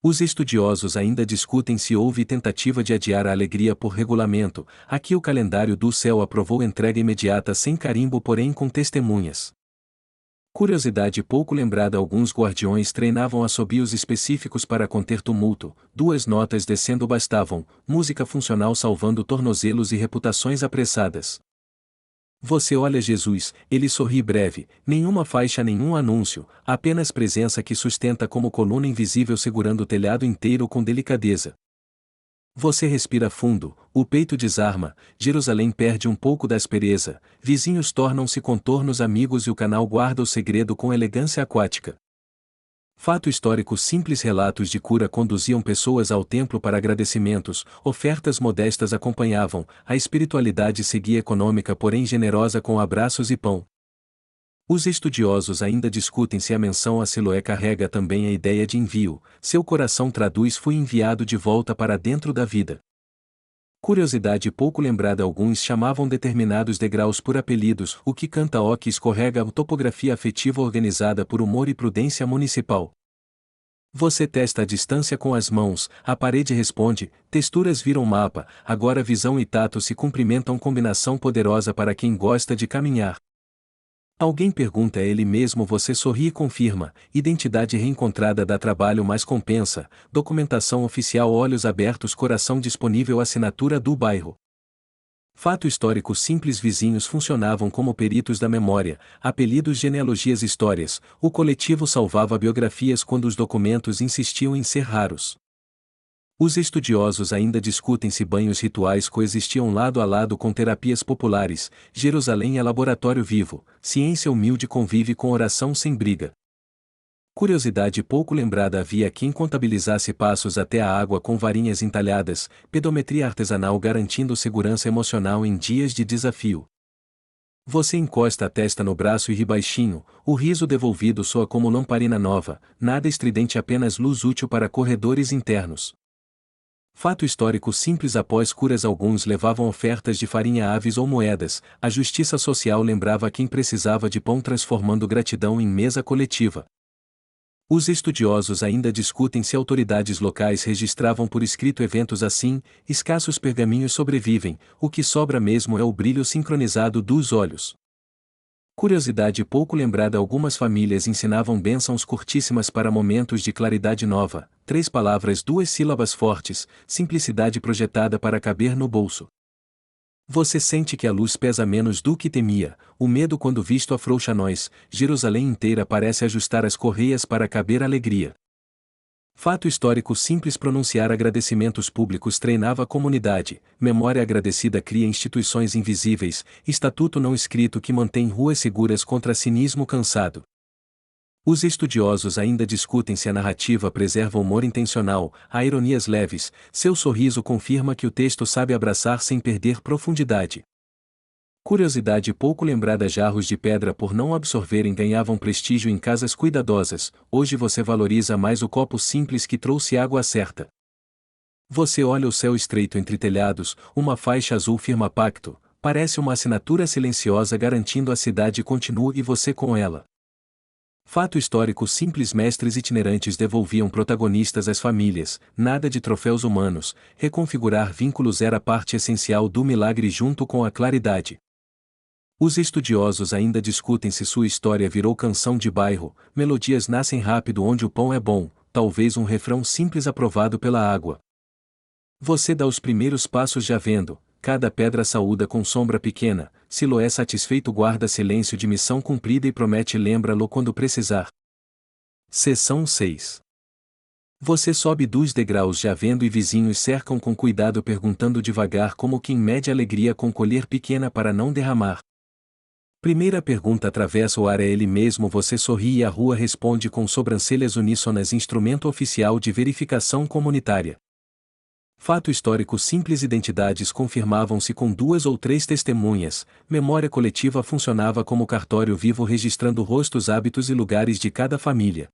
Os estudiosos ainda discutem se houve tentativa de adiar a alegria por regulamento, aqui o calendário do céu aprovou entrega imediata sem carimbo, porém com testemunhas. Curiosidade pouco lembrada, alguns guardiões treinavam assobios específicos para conter tumulto, 2 notas descendo bastavam, música funcional salvando tornozelos e reputações apressadas. Você olha Jesus, ele sorri breve, nenhuma faixa, nenhum anúncio, apenas presença que sustenta como coluna invisível segurando o telhado inteiro com delicadeza. Você respira fundo, o peito desarma, Jerusalém perde um pouco da aspereza, vizinhos tornam-se contornos amigos e o canal guarda o segredo com elegância aquática. Fato histórico simples relatos de cura conduziam pessoas ao templo para agradecimentos, ofertas modestas acompanhavam, a espiritualidade seguia econômica porém generosa com abraços e pão. Os estudiosos ainda discutem se a menção a Siloé carrega também a ideia de envio, seu coração traduz fui enviado de volta para dentro da vida. Curiosidade pouco lembrada alguns chamavam determinados degraus por apelidos, o que canta ó que escorrega a topografia afetiva organizada por humor e prudência municipal. Você testa a distância com as mãos, a parede responde, texturas viram mapa, agora visão e tato se cumprimentam combinação poderosa para quem gosta de caminhar. Alguém pergunta a ele mesmo você sorri e confirma, identidade reencontrada dá trabalho mais compensa, documentação oficial olhos abertos coração disponível assinatura do bairro. Fato histórico simples vizinhos funcionavam como peritos da memória, apelidos genealogias histórias, o coletivo salvava biografias quando os documentos insistiam em ser raros. Os estudiosos ainda discutem se banhos rituais coexistiam lado a lado com terapias populares, Jerusalém é laboratório vivo, ciência humilde convive com oração sem briga. Curiosidade pouco lembrada havia quem contabilizasse passos até a água com varinhas entalhadas, pedometria artesanal garantindo segurança emocional em dias de desafio. Você encosta a testa no braço e ri baixinho, o riso devolvido soa como lamparina nova, nada estridente apenas luz útil para corredores internos. Fato histórico simples após curas alguns levavam ofertas de farinha aves ou moedas, a justiça social lembrava quem precisava de pão transformando gratidão em mesa coletiva. Os estudiosos ainda discutem se autoridades locais registravam por escrito eventos assim, escassos pergaminhos sobrevivem, o que sobra mesmo é o brilho sincronizado dos olhos. Curiosidade pouco lembrada algumas famílias ensinavam bênçãos curtíssimas para momentos de claridade nova, 3 palavras 2 sílabas fortes, simplicidade projetada para caber no bolso. Você sente que a luz pesa menos do que temia, o medo quando visto afrouxa nós, Jerusalém inteira parece ajustar as correias para caber alegria. Fato histórico simples pronunciar agradecimentos públicos treinava a comunidade, memória agradecida cria instituições invisíveis, estatuto não escrito que mantém ruas seguras contra cinismo cansado. Os estudiosos ainda discutem se a narrativa preserva o humor intencional, há ironias leves, seu sorriso confirma que o texto sabe abraçar sem perder profundidade. Curiosidade pouco lembrada jarros de pedra por não absorverem ganhavam prestígio em casas cuidadosas, hoje você valoriza mais o copo simples que trouxe água certa. Você olha o céu estreito entre telhados, uma faixa azul firma pacto, parece uma assinatura silenciosa garantindo a cidade continua e você com ela. Fato histórico simples mestres itinerantes devolviam protagonistas às famílias, nada de troféus humanos, reconfigurar vínculos era parte essencial do milagre junto com a claridade. Os estudiosos ainda discutem se sua história virou canção de bairro, melodias nascem rápido onde o pão é bom, talvez um refrão simples aprovado pela água. Você dá os primeiros passos já vendo, cada pedra saúda com sombra pequena, Siloé satisfeito guarda silêncio de missão cumprida e promete lembra-lo quando precisar. Seção 6. Você sobe dos degraus já vendo e vizinhos cercam com cuidado perguntando devagar como quem mede alegria com colher pequena para não derramar. Primeira pergunta atravessa o ar é ele mesmo você sorri e a rua responde com sobrancelhas uníssonas instrumento oficial de verificação comunitária. Fato histórico simples identidades confirmavam-se com 2 ou 3 testemunhas, memória coletiva funcionava como cartório vivo registrando rostos hábitos e lugares de cada família.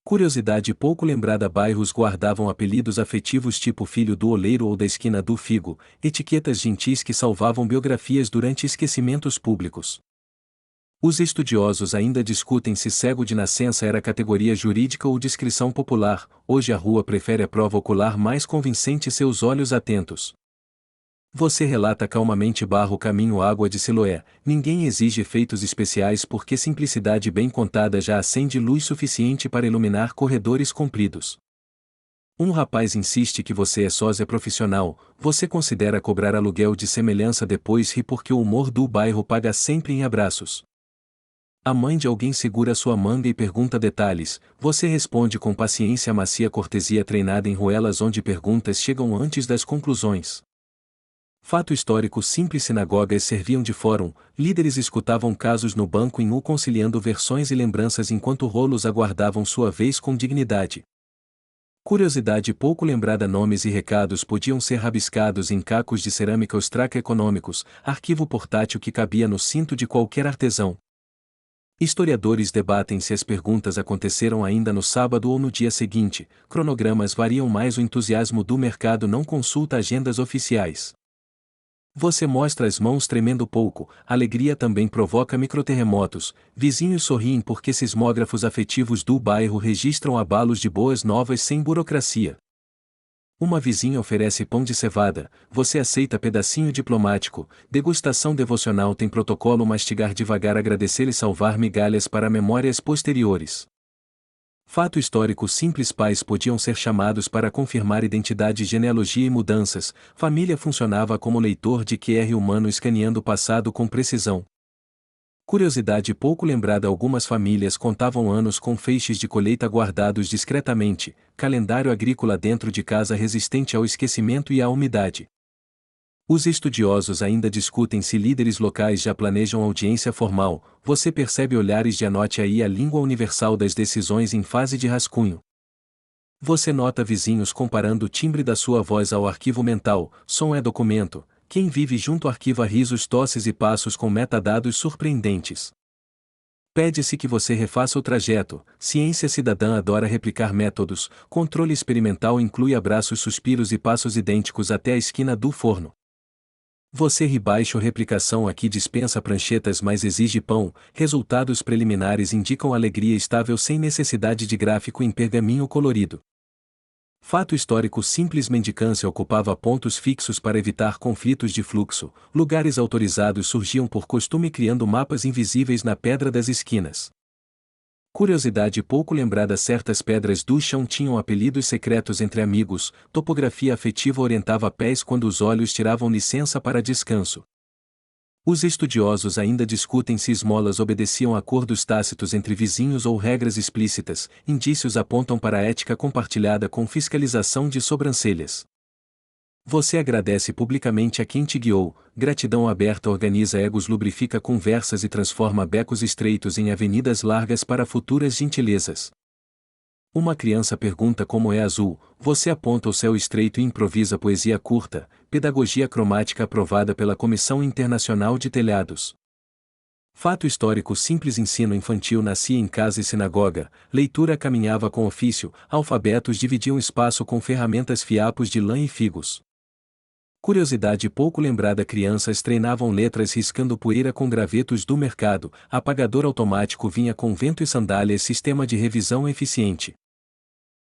Curiosidade pouco lembrada bairros guardavam apelidos afetivos tipo filho do oleiro ou da esquina do figo, etiquetas gentis que salvavam biografias durante esquecimentos públicos. Os estudiosos ainda discutem se cego de nascença era categoria jurídica ou descrição popular, hoje a rua prefere a prova ocular mais convincente seus olhos atentos. Você relata calmamente barro caminho água de Siloé, ninguém exige efeitos especiais porque simplicidade bem contada já acende luz suficiente para iluminar corredores compridos. Um rapaz insiste que você é sósia profissional, você considera cobrar aluguel de semelhança depois ri porque o humor do bairro paga sempre em abraços. A mãe de alguém segura sua manga e pergunta detalhes, você responde com paciência macia cortesia treinada em ruelas onde perguntas chegam antes das conclusões. Fato histórico simples: sinagogas serviam de fórum, líderes escutavam casos no banco em U conciliando versões e lembranças enquanto rolos aguardavam sua vez com dignidade. Curiosidade pouco lembrada: nomes e recados podiam ser rabiscados em cacos de cerâmica ostraca econômicos, arquivo portátil que cabia no cinto de qualquer artesão. Historiadores debatem se as perguntas aconteceram ainda no sábado ou no dia seguinte, cronogramas variam mais, o entusiasmo do mercado não consulta agendas oficiais. Você mostra as mãos tremendo pouco, alegria também provoca microterremotos, vizinhos sorriem porque sismógrafos afetivos do bairro registram abalos de boas novas sem burocracia. Uma vizinha oferece pão de cevada, você aceita pedacinho diplomático, degustação devocional tem protocolo, mastigar devagar, agradecer e salvar migalhas para memórias posteriores. Fato histórico simples: pais podiam ser chamados para confirmar identidade, genealogia e mudanças, família funcionava como leitor de QR humano escaneando o passado com precisão. Curiosidade pouco lembrada: algumas famílias contavam anos com feixes de colheita guardados discretamente, calendário agrícola dentro de casa resistente ao esquecimento e à umidade. Os estudiosos ainda discutem se líderes locais já planejam audiência formal, você percebe olhares de anote aí a língua universal das decisões em fase de rascunho. Você nota vizinhos comparando o timbre da sua voz ao arquivo mental, som é documento, quem vive junto arquiva risos, tosses e passos com metadados surpreendentes. Pede-se que você refaça o trajeto, ciência cidadã adora replicar métodos, controle experimental inclui abraços, suspiros e passos idênticos até a esquina do forno. Você ri baixo, replicação aqui dispensa pranchetas mas exige pão, resultados preliminares indicam alegria estável sem necessidade de gráfico em pergaminho colorido. Fato histórico simples: mendicância ocupava pontos fixos para evitar conflitos de fluxo, lugares autorizados surgiam por costume criando mapas invisíveis na pedra das esquinas. Curiosidade pouco lembrada: certas pedras do chão tinham apelidos secretos entre amigos, topografia afetiva orientava pés quando os olhos tiravam licença para descanso. Os estudiosos ainda discutem se esmolas obedeciam a acordos tácitos entre vizinhos ou regras explícitas, indícios apontam para a ética compartilhada com fiscalização de sobrancelhas. Você agradece publicamente a quem te guiou, gratidão aberta organiza egos, lubrifica conversas e transforma becos estreitos em avenidas largas para futuras gentilezas. Uma criança pergunta como é azul, você aponta o céu estreito e improvisa poesia curta, pedagogia cromática aprovada pela Comissão Internacional de Telhados. Fato histórico simples: ensino infantil nascia em casa e sinagoga, leitura caminhava com ofício, alfabetos dividiam espaço com ferramentas, fiapos de lã e figos. Curiosidade pouco lembrada: crianças treinavam letras riscando poeira com gravetos do mercado, apagador automático vinha com vento e sandálias, sistema de revisão eficiente.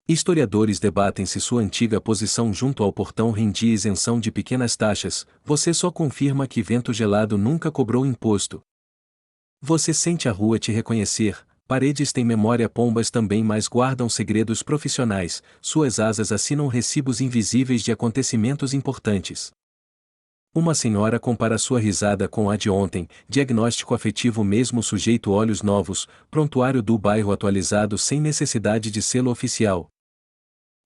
Historiadores debatem se sua antiga posição junto ao portão rendia isenção de pequenas taxas, você só confirma que vento gelado nunca cobrou imposto. Você sente a rua te reconhecer, paredes têm memória, pombas também mas guardam segredos profissionais, suas asas assinam recibos invisíveis de acontecimentos importantes. Uma senhora compara sua risada com a de ontem, diagnóstico afetivo mesmo sujeito, olhos novos, prontuário do bairro atualizado sem necessidade de selo oficial.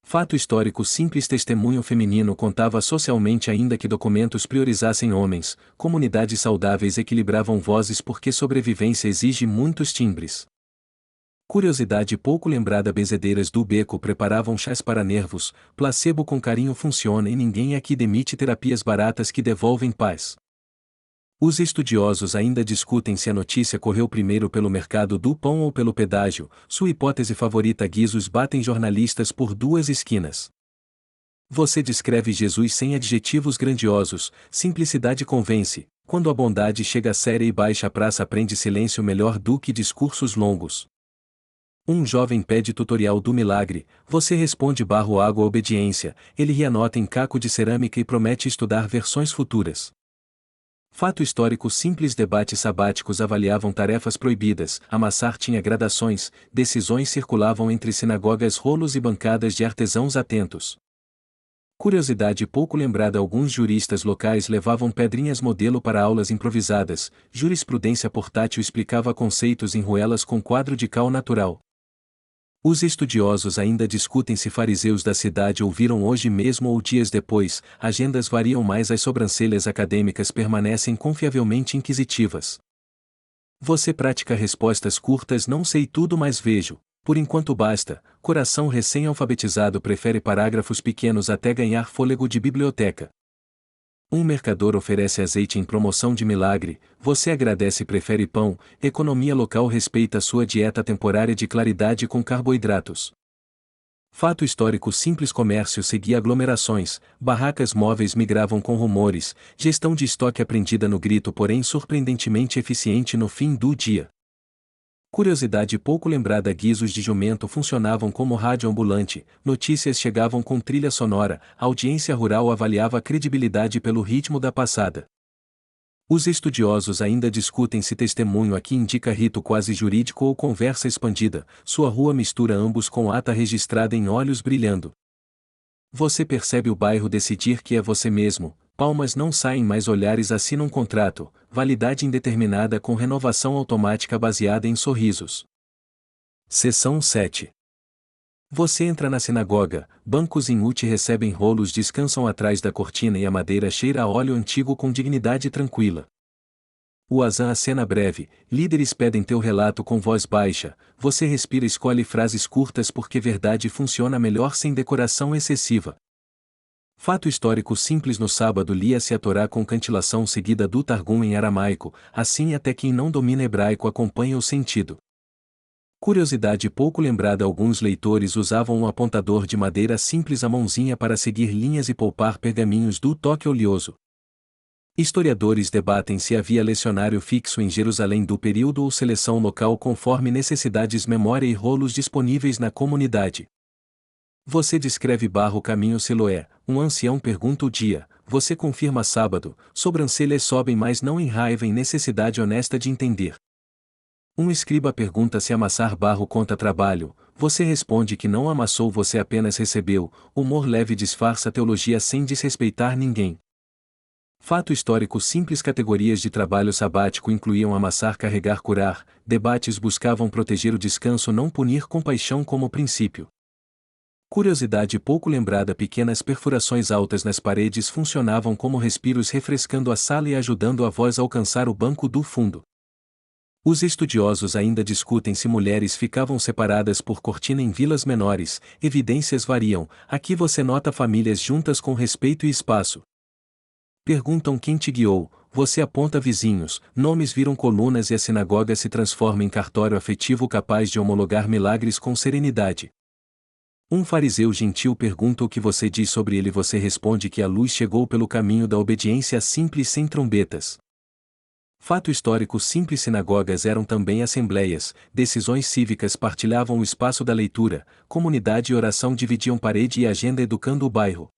Fato histórico simples: testemunho feminino contava socialmente ainda que documentos priorizassem homens, comunidades saudáveis equilibravam vozes porque sobrevivência exige muitos timbres. Curiosidade pouco lembrada: benzedeiras do beco preparavam chás para nervos, placebo com carinho funciona e ninguém aqui demite terapias baratas que devolvem paz. Os estudiosos ainda discutem se a notícia correu primeiro pelo mercado do pão ou pelo pedágio, sua hipótese favorita: guizos batem jornalistas por duas esquinas. Você descreve Jesus sem adjetivos grandiosos, simplicidade convence, quando a bondade chega séria e baixa, a praça aprende silêncio melhor do que discursos longos. Um jovem pede tutorial do milagre, você responde: barro água obediência, ele ri, anota em caco de cerâmica e promete estudar versões futuras. Fato histórico simples: debates sabáticos avaliavam tarefas proibidas, amassar tinha gradações, decisões circulavam entre sinagogas, rolos e bancadas de artesãos atentos. Curiosidade pouco lembrada: alguns juristas locais levavam pedrinhas modelo para aulas improvisadas, jurisprudência portátil explicava conceitos em ruelas com quadro de cal natural. Os estudiosos ainda discutem se fariseus da cidade ouviram hoje mesmo ou dias depois, agendas variam mas as sobrancelhas acadêmicas permanecem confiavelmente inquisitivas. Você pratica respostas curtas não sei tudo mas vejo, por enquanto basta, coração recém-alfabetizado prefere parágrafos pequenos até ganhar fôlego de biblioteca. Um mercador oferece azeite em promoção de milagre, você agradece e prefere pão, economia local respeita sua dieta temporária de claridade com carboidratos. Fato histórico simples comércio seguia aglomerações, barracas móveis migravam com rumores, gestão de estoque aprendida no grito porém surpreendentemente eficiente no fim do dia. Curiosidade pouco lembrada guizos de jumento funcionavam como rádio ambulante, notícias chegavam com trilha sonora, a audiência rural avaliava a credibilidade pelo ritmo da passada. Os estudiosos ainda discutem se testemunho aqui indica rito quase jurídico ou conversa expandida, sua rua mistura ambos com ata registrada em olhos brilhando. Você percebe o bairro decidir que é você mesmo, palmas não saem mais olhares assinam contrato, validade indeterminada com renovação automática baseada em sorrisos. Seção 7. Você entra na sinagoga, bancos em ute recebem rolos descansam atrás da cortina e a madeira cheira a óleo antigo com dignidade tranquila. O azan acena breve, líderes pedem teu relato com voz baixa, você respira e escolhe frases curtas porque verdade funciona melhor sem decoração excessiva. Fato histórico simples no sábado lia-se a Torá com cantilação seguida do Targum em aramaico, assim até quem não domina hebraico acompanha o sentido. Curiosidade pouco lembrada alguns leitores usavam um apontador de madeira simples à mãozinha para seguir linhas e poupar pergaminhos do toque oleoso. Historiadores debatem se havia lecionário fixo em Jerusalém do período ou seleção local conforme necessidades memória e rolos disponíveis na comunidade. Você descreve barro caminho Siloé, um ancião pergunta o dia, você confirma sábado, sobrancelhas sobem mas não em raiva em necessidade honesta de entender. Um escriba pergunta se amassar barro conta trabalho, você responde que não amassou você apenas recebeu, humor leve disfarça teologia sem desrespeitar ninguém. Fato histórico simples categorias de trabalho sabático incluíam amassar carregar curar, debates buscavam proteger o descanso não punir compaixão como princípio. Curiosidade pouco lembrada pequenas perfurações altas nas paredes funcionavam como respiros refrescando a sala e ajudando a voz a alcançar o banco do fundo. Os estudiosos ainda discutem se mulheres ficavam separadas por cortina em vilas menores, evidências variam, aqui você nota famílias juntas com respeito e espaço. Perguntam quem te guiou, você aponta vizinhos, nomes viram colunas e a sinagoga se transforma em cartório afetivo capaz de homologar milagres com serenidade. Um fariseu gentil pergunta o que você diz sobre ele você responde que a luz chegou pelo caminho da obediência simples sem trombetas. Fato histórico simples sinagogas eram também assembleias, decisões cívicas partilhavam o espaço da leitura, comunidade e oração dividiam parede e agenda educando o bairro.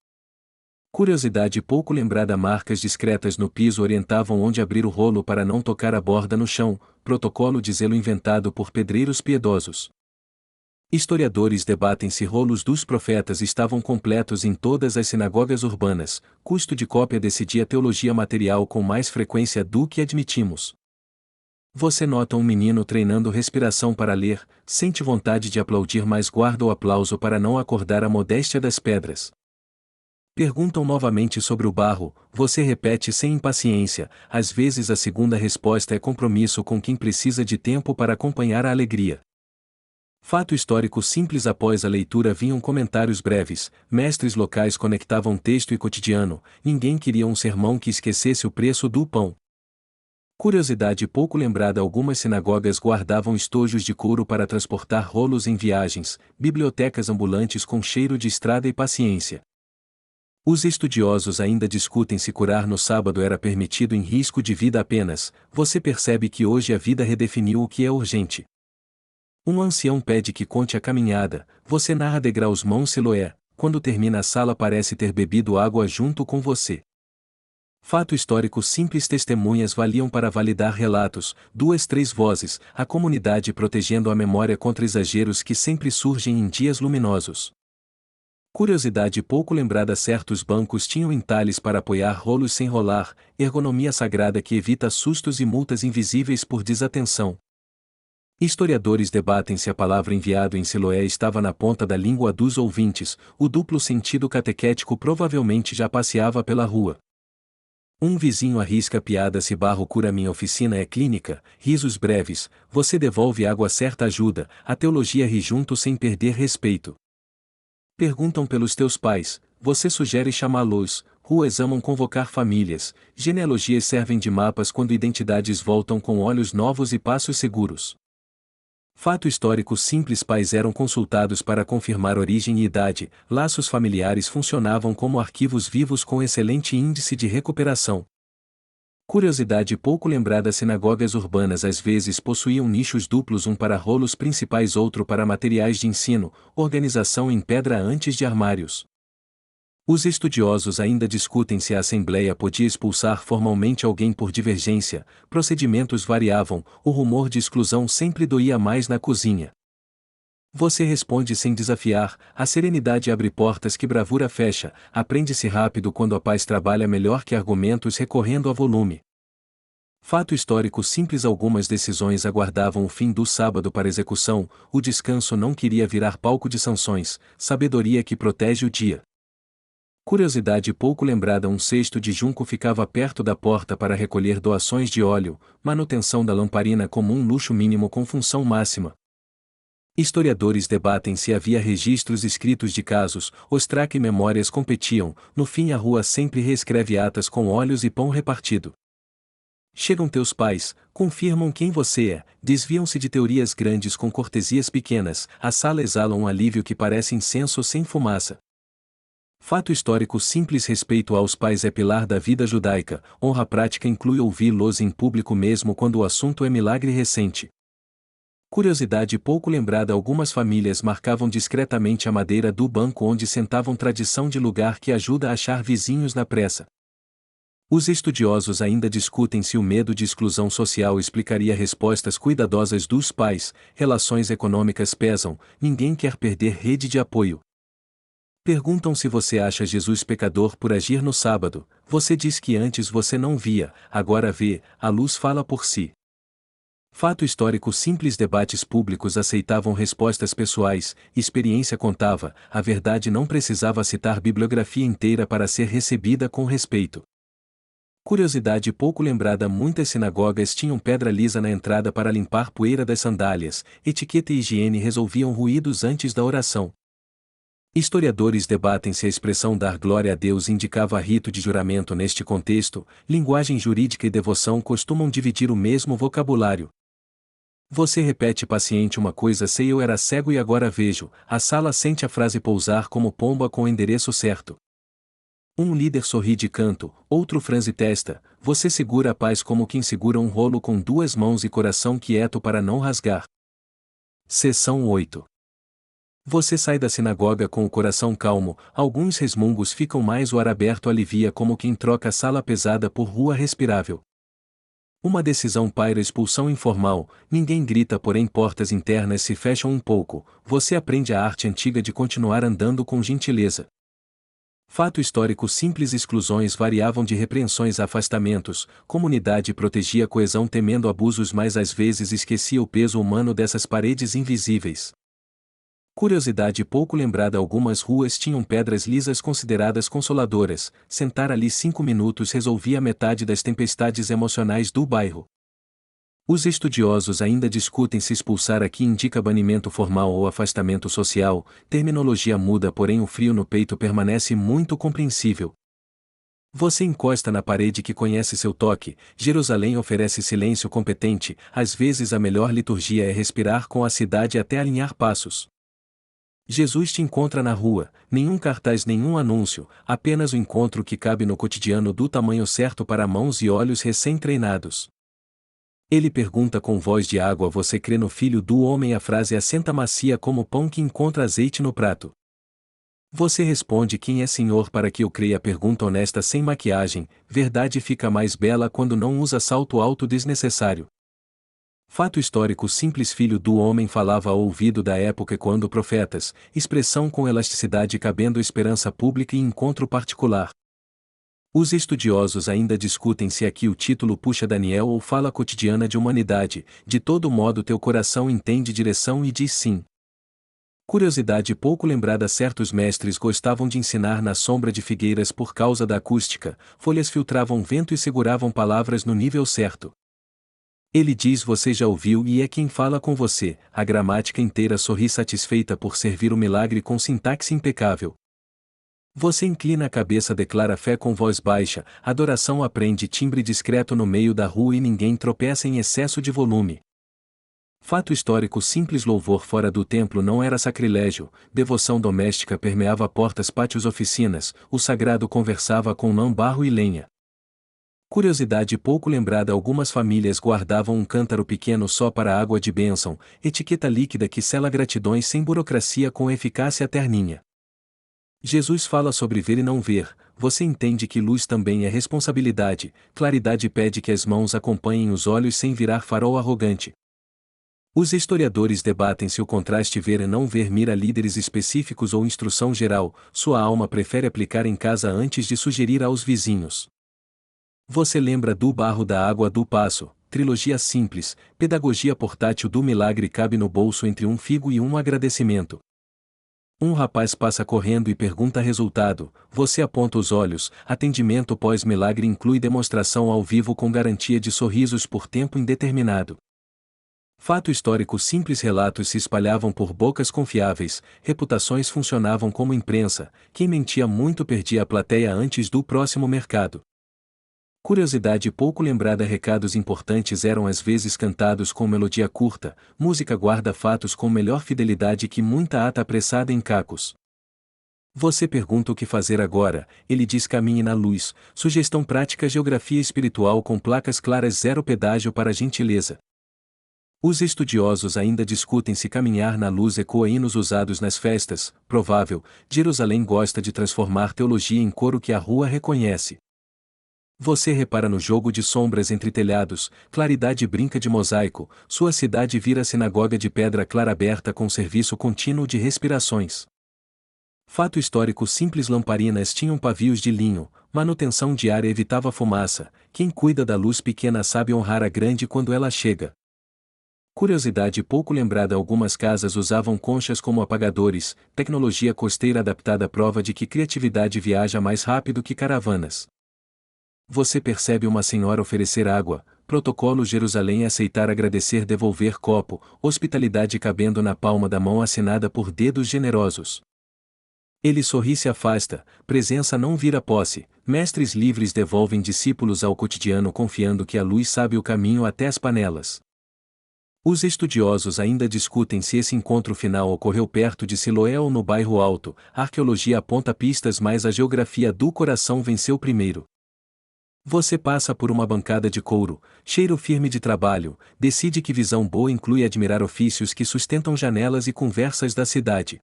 Curiosidade pouco lembrada marcas discretas no piso orientavam onde abrir o rolo para não tocar a borda no chão, protocolo de zelo inventado por pedreiros piedosos. Historiadores debatem se rolos dos profetas estavam completos em todas as sinagogas urbanas, custo de cópia decidia teologia material com mais frequência do que admitimos. Você nota um menino treinando respiração para ler, sente vontade de aplaudir mas guarda o aplauso para não acordar a modéstia das pedras. Perguntam novamente sobre o barro, você repete sem impaciência, às vezes a segunda resposta é compromisso com quem precisa de tempo para acompanhar a alegria. Fato histórico simples após a leitura vinham comentários breves, mestres locais conectavam texto e cotidiano, ninguém queria um sermão que esquecesse o preço do pão. Curiosidade pouco lembrada algumas sinagogas guardavam estojos de couro para transportar rolos em viagens, bibliotecas ambulantes com cheiro de estrada e paciência. Os estudiosos ainda discutem se curar no sábado era permitido em risco de vida apenas, você percebe que hoje a vida redefiniu o que é urgente. Um ancião pede que conte a caminhada, você narra degraus mãos Siloé, quando termina a sala parece ter bebido água junto com você. Fato histórico simples testemunhas valiam para validar relatos, 2-3 vozes, a comunidade protegendo a memória contra exageros que sempre surgem em dias luminosos. Curiosidade pouco lembrada certos bancos tinham entalhes para apoiar rolos sem rolar, ergonomia sagrada que evita sustos e multas invisíveis por desatenção. Historiadores debatem se a palavra enviado em Siloé estava na ponta da língua dos ouvintes, o duplo sentido catequético provavelmente já passeava pela rua. Um vizinho arrisca piada se barro cura minha oficina é clínica, risos breves, você devolve água certa ajuda, a teologia ri junto sem perder respeito. Perguntam pelos teus pais, você sugere chamá-los, ruas amam convocar famílias, genealogias servem de mapas quando identidades voltam com olhos novos e passos seguros. Fato histórico simples pais eram consultados para confirmar origem e idade, laços familiares funcionavam como arquivos vivos com excelente índice de recuperação. Curiosidade pouco lembrada sinagogas urbanas às vezes possuíam nichos duplos um para rolos principais outro para materiais de ensino, organização em pedra antes de armários. Os estudiosos ainda discutem se a Assembleia podia expulsar formalmente alguém por divergência, procedimentos variavam, o rumor de exclusão sempre doía mais na cozinha. Você responde sem desafiar, a serenidade abre portas que bravura fecha, aprende-se rápido quando a paz trabalha melhor que argumentos recorrendo a volume. Fato histórico simples algumas decisões aguardavam o fim do sábado para execução, o descanso não queria virar palco de sanções, sabedoria que protege o dia. Curiosidade pouco lembrada um cesto de junco ficava perto da porta para recolher doações de óleo, manutenção da lamparina como um luxo mínimo com função máxima. Historiadores debatem se havia registros escritos de casos, ostraque e memórias competiam, no fim a rua sempre reescreve atas com óleos e pão repartido. Chegam teus pais, confirmam quem você é, desviam-se de teorias grandes com cortesias pequenas, a sala exala um alívio que parece incenso sem fumaça. Fato histórico simples respeito aos pais é pilar da vida judaica, honra prática inclui ouvi-los em público mesmo quando o assunto é milagre recente. Curiosidade pouco lembrada algumas famílias marcavam discretamente a madeira do banco onde sentavam tradição de lugar que ajuda a achar vizinhos na pressa. Os estudiosos ainda discutem se o medo de exclusão social explicaria respostas cuidadosas dos pais, relações econômicas pesam, ninguém quer perder rede de apoio. Perguntam se você acha Jesus pecador por agir no sábado, você diz que antes você não via, agora vê, a luz fala por si. Fato histórico simples debates públicos aceitavam respostas pessoais, experiência contava, a verdade não precisava citar bibliografia inteira para ser recebida com respeito. Curiosidade pouco lembrada muitas sinagogas tinham pedra lisa na entrada para limpar poeira das sandálias, etiqueta e higiene resolviam ruídos antes da oração. Historiadores debatem se a expressão dar glória a Deus indicava rito de juramento neste contexto, linguagem jurídica e devoção costumam dividir o mesmo vocabulário. Você repete paciente uma coisa sei eu era cego e agora vejo, a sala sente a frase pousar como pomba com o endereço certo. Um líder sorri de canto, outro franze testa, você segura a paz como quem segura um rolo com duas mãos e coração quieto para não rasgar. Seção 8. Você sai da sinagoga com o coração calmo, alguns resmungos ficam mais o ar aberto alivia como quem troca sala pesada por rua respirável. Uma decisão paira expulsão informal, ninguém grita porém portas internas se fecham um pouco, você aprende a arte antiga de continuar andando com gentileza. Fato histórico simples exclusões variavam de repreensões a afastamentos, comunidade protegia a coesão temendo abusos mas às vezes esquecia o peso humano dessas paredes invisíveis. Curiosidade pouco lembrada algumas ruas tinham pedras lisas consideradas consoladoras, sentar ali 5 minutos resolvia metade das tempestades emocionais do bairro. Os estudiosos ainda discutem se expulsar aqui indica banimento formal ou afastamento social, terminologia muda porém o frio no peito permanece muito compreensível. Você encosta na parede que conhece seu toque, Jerusalém oferece silêncio competente, às vezes a melhor liturgia é respirar com a cidade até alinhar passos. Jesus te encontra na rua, nenhum cartaz nenhum anúncio, apenas o encontro que cabe no cotidiano do tamanho certo para mãos e olhos recém-treinados. Ele pergunta com voz de água você crê no Filho do Homem a frase assenta macia como pão que encontra azeite no prato. Você responde quem é Senhor para que eu creia pergunta honesta sem maquiagem, verdade fica mais bela quando não usa salto alto desnecessário. Fato histórico simples Filho do Homem falava ao ouvido da época quando profetas, expressão com elasticidade cabendo esperança pública e encontro particular. Os estudiosos ainda discutem se aqui o título puxa Daniel ou fala cotidiana de humanidade, de todo modo teu coração entende direção e diz sim. Curiosidade pouco lembrada: certos mestres gostavam de ensinar na sombra de figueiras por causa da acústica, folhas filtravam vento e seguravam palavras no nível certo. Ele diz: você já ouviu e é quem fala com você. A gramática inteira sorri satisfeita por servir o milagre com sintaxe impecável. Você inclina a cabeça, declara fé com voz baixa, adoração aprende timbre discreto no meio da rua e ninguém tropeça em excesso de volume. Fato histórico simples: louvor fora do templo não era sacrilégio, devoção doméstica permeava portas, pátios, oficinas, o sagrado conversava com lã, barro e lenha. Curiosidade pouco lembrada: algumas famílias guardavam um cântaro pequeno só para água de bênção, etiqueta líquida que sela gratidões sem burocracia com eficácia terninha. Jesus fala sobre ver e não ver, você entende que luz também é responsabilidade, claridade pede que as mãos acompanhem os olhos sem virar farol arrogante. Os historiadores debatem se o contraste ver e não ver mira líderes específicos ou instrução geral, sua alma prefere aplicar em casa antes de sugerir aos vizinhos. Você lembra do barro, da água, do passo, trilogia simples, pedagogia portátil do milagre cabe no bolso entre um figo e um agradecimento. Um rapaz passa correndo e pergunta resultado, você aponta os olhos, atendimento pós-milagre inclui demonstração ao vivo com garantia de sorrisos por tempo indeterminado. Fato histórico simples: relatos se espalhavam por bocas confiáveis, reputações funcionavam como imprensa, quem mentia muito perdia a plateia antes do próximo mercado. Curiosidade pouco lembrada: recados importantes eram às vezes cantados com melodia curta, música guarda fatos com melhor fidelidade que muita ata apressada em cacos. Você pergunta o que fazer agora, ele diz caminhe na luz, sugestão prática: geografia espiritual com placas claras, zero pedágio para gentileza. Os estudiosos ainda discutem se caminhar na luz ecoa hinos usados nas festas, provável, Jerusalém gosta de transformar teologia em coro que a rua reconhece. Você repara no jogo de sombras entre telhados, claridade brinca de mosaico, sua cidade vira sinagoga de pedra clara aberta com serviço contínuo de respirações. Fato histórico simples: lamparinas tinham pavios de linho, manutenção diária evitava fumaça, quem cuida da luz pequena sabe honrar a grande quando ela chega. Curiosidade pouco lembrada: algumas casas usavam conchas como apagadores, tecnologia costeira adaptada prova de que criatividade viaja mais rápido que caravanas. Você percebe uma senhora oferecer água, protocolo Jerusalém aceitar agradecer devolver copo, hospitalidade cabendo na palma da mão assinada por dedos generosos. Ele sorri se afasta, presença não vira posse, mestres livres devolvem discípulos ao cotidiano confiando que a luz sabe o caminho até as panelas. Os estudiosos ainda discutem se esse encontro final ocorreu perto de Siloé ou no bairro Alto, a arqueologia aponta pistas mas a geografia do coração venceu primeiro. Você passa por uma bancada de couro, cheiro firme de trabalho, decide que visão boa inclui admirar ofícios que sustentam janelas e conversas da cidade.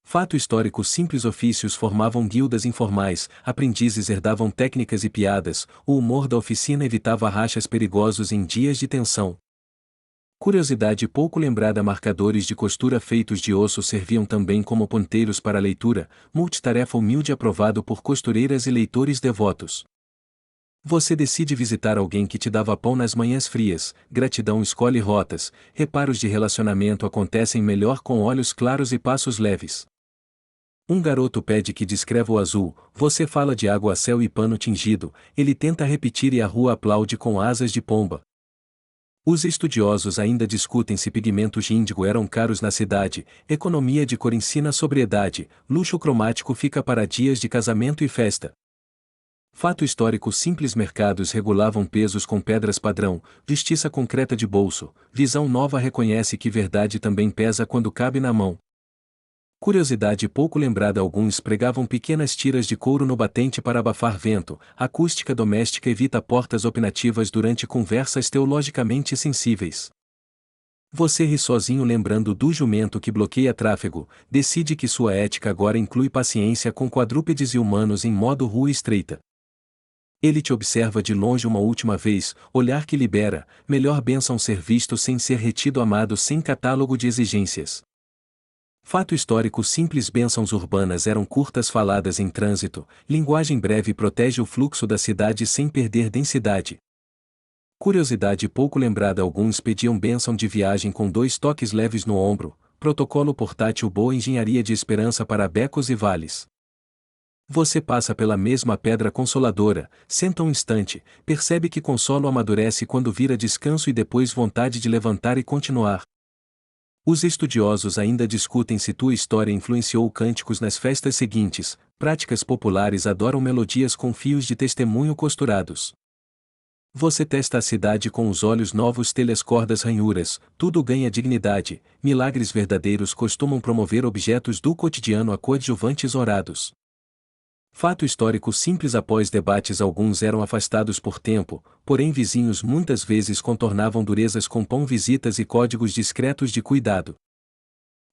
Fato histórico simples: ofícios formavam guildas informais, aprendizes herdavam técnicas e piadas, o humor da oficina evitava rachas perigosos em dias de tensão. Curiosidade pouco lembrada: marcadores de costura feitos de osso serviam também como ponteiros para a leitura, multitarefa humilde aprovado por costureiras e leitores devotos. Você decide visitar alguém que te dava pão nas manhãs frias, gratidão escolhe rotas, reparos de relacionamento acontecem melhor com olhos claros e passos leves. Um garoto pede que descreva o azul, você fala de água, céu e pano tingido, ele tenta repetir e a rua aplaude com asas de pomba. Os estudiosos ainda discutem se pigmentos de índigo eram caros na cidade, economia de cor ensina sobriedade, luxo cromático fica para dias de casamento e festa. Fato histórico simples: mercados regulavam pesos com pedras padrão, justiça concreta de bolso, visão nova reconhece que verdade também pesa quando cabe na mão. Curiosidade pouco lembrada: alguns pregavam pequenas tiras de couro no batente para abafar vento, acústica doméstica evita portas opinativas durante conversas teologicamente sensíveis. Você ri sozinho lembrando do jumento que bloqueia tráfego, decide que sua ética agora inclui paciência com quadrúpedes e humanos em modo rua estreita. Ele te observa de longe uma última vez, olhar que libera, melhor bênção ser visto sem ser retido, amado sem catálogo de exigências. Fato histórico simples. Bênçãos urbanas eram curtas faladas em trânsito, linguagem breve protege o fluxo da cidade sem perder densidade. Curiosidade pouco lembrada. Alguns pediam bênção de viagem com 2 toques leves no ombro, protocolo portátil. Boa engenharia de esperança para becos e vales. Você passa pela mesma pedra consoladora, senta um instante, percebe que consolo amadurece quando vira descanso e depois vontade de levantar e continuar. Os estudiosos ainda discutem se tua história influenciou cânticos nas festas seguintes. Práticas populares adoram melodias com fios de testemunho costurados. Você testa a cidade com os olhos novos. Telhas, cordas, ranhuras, tudo ganha dignidade. Milagres verdadeiros costumam promover objetos do cotidiano a coadjuvantes orados. Fato histórico simples. Após debates, alguns eram afastados por tempo, porém vizinhos muitas vezes contornavam durezas com pão. Visitas e códigos discretos de cuidado.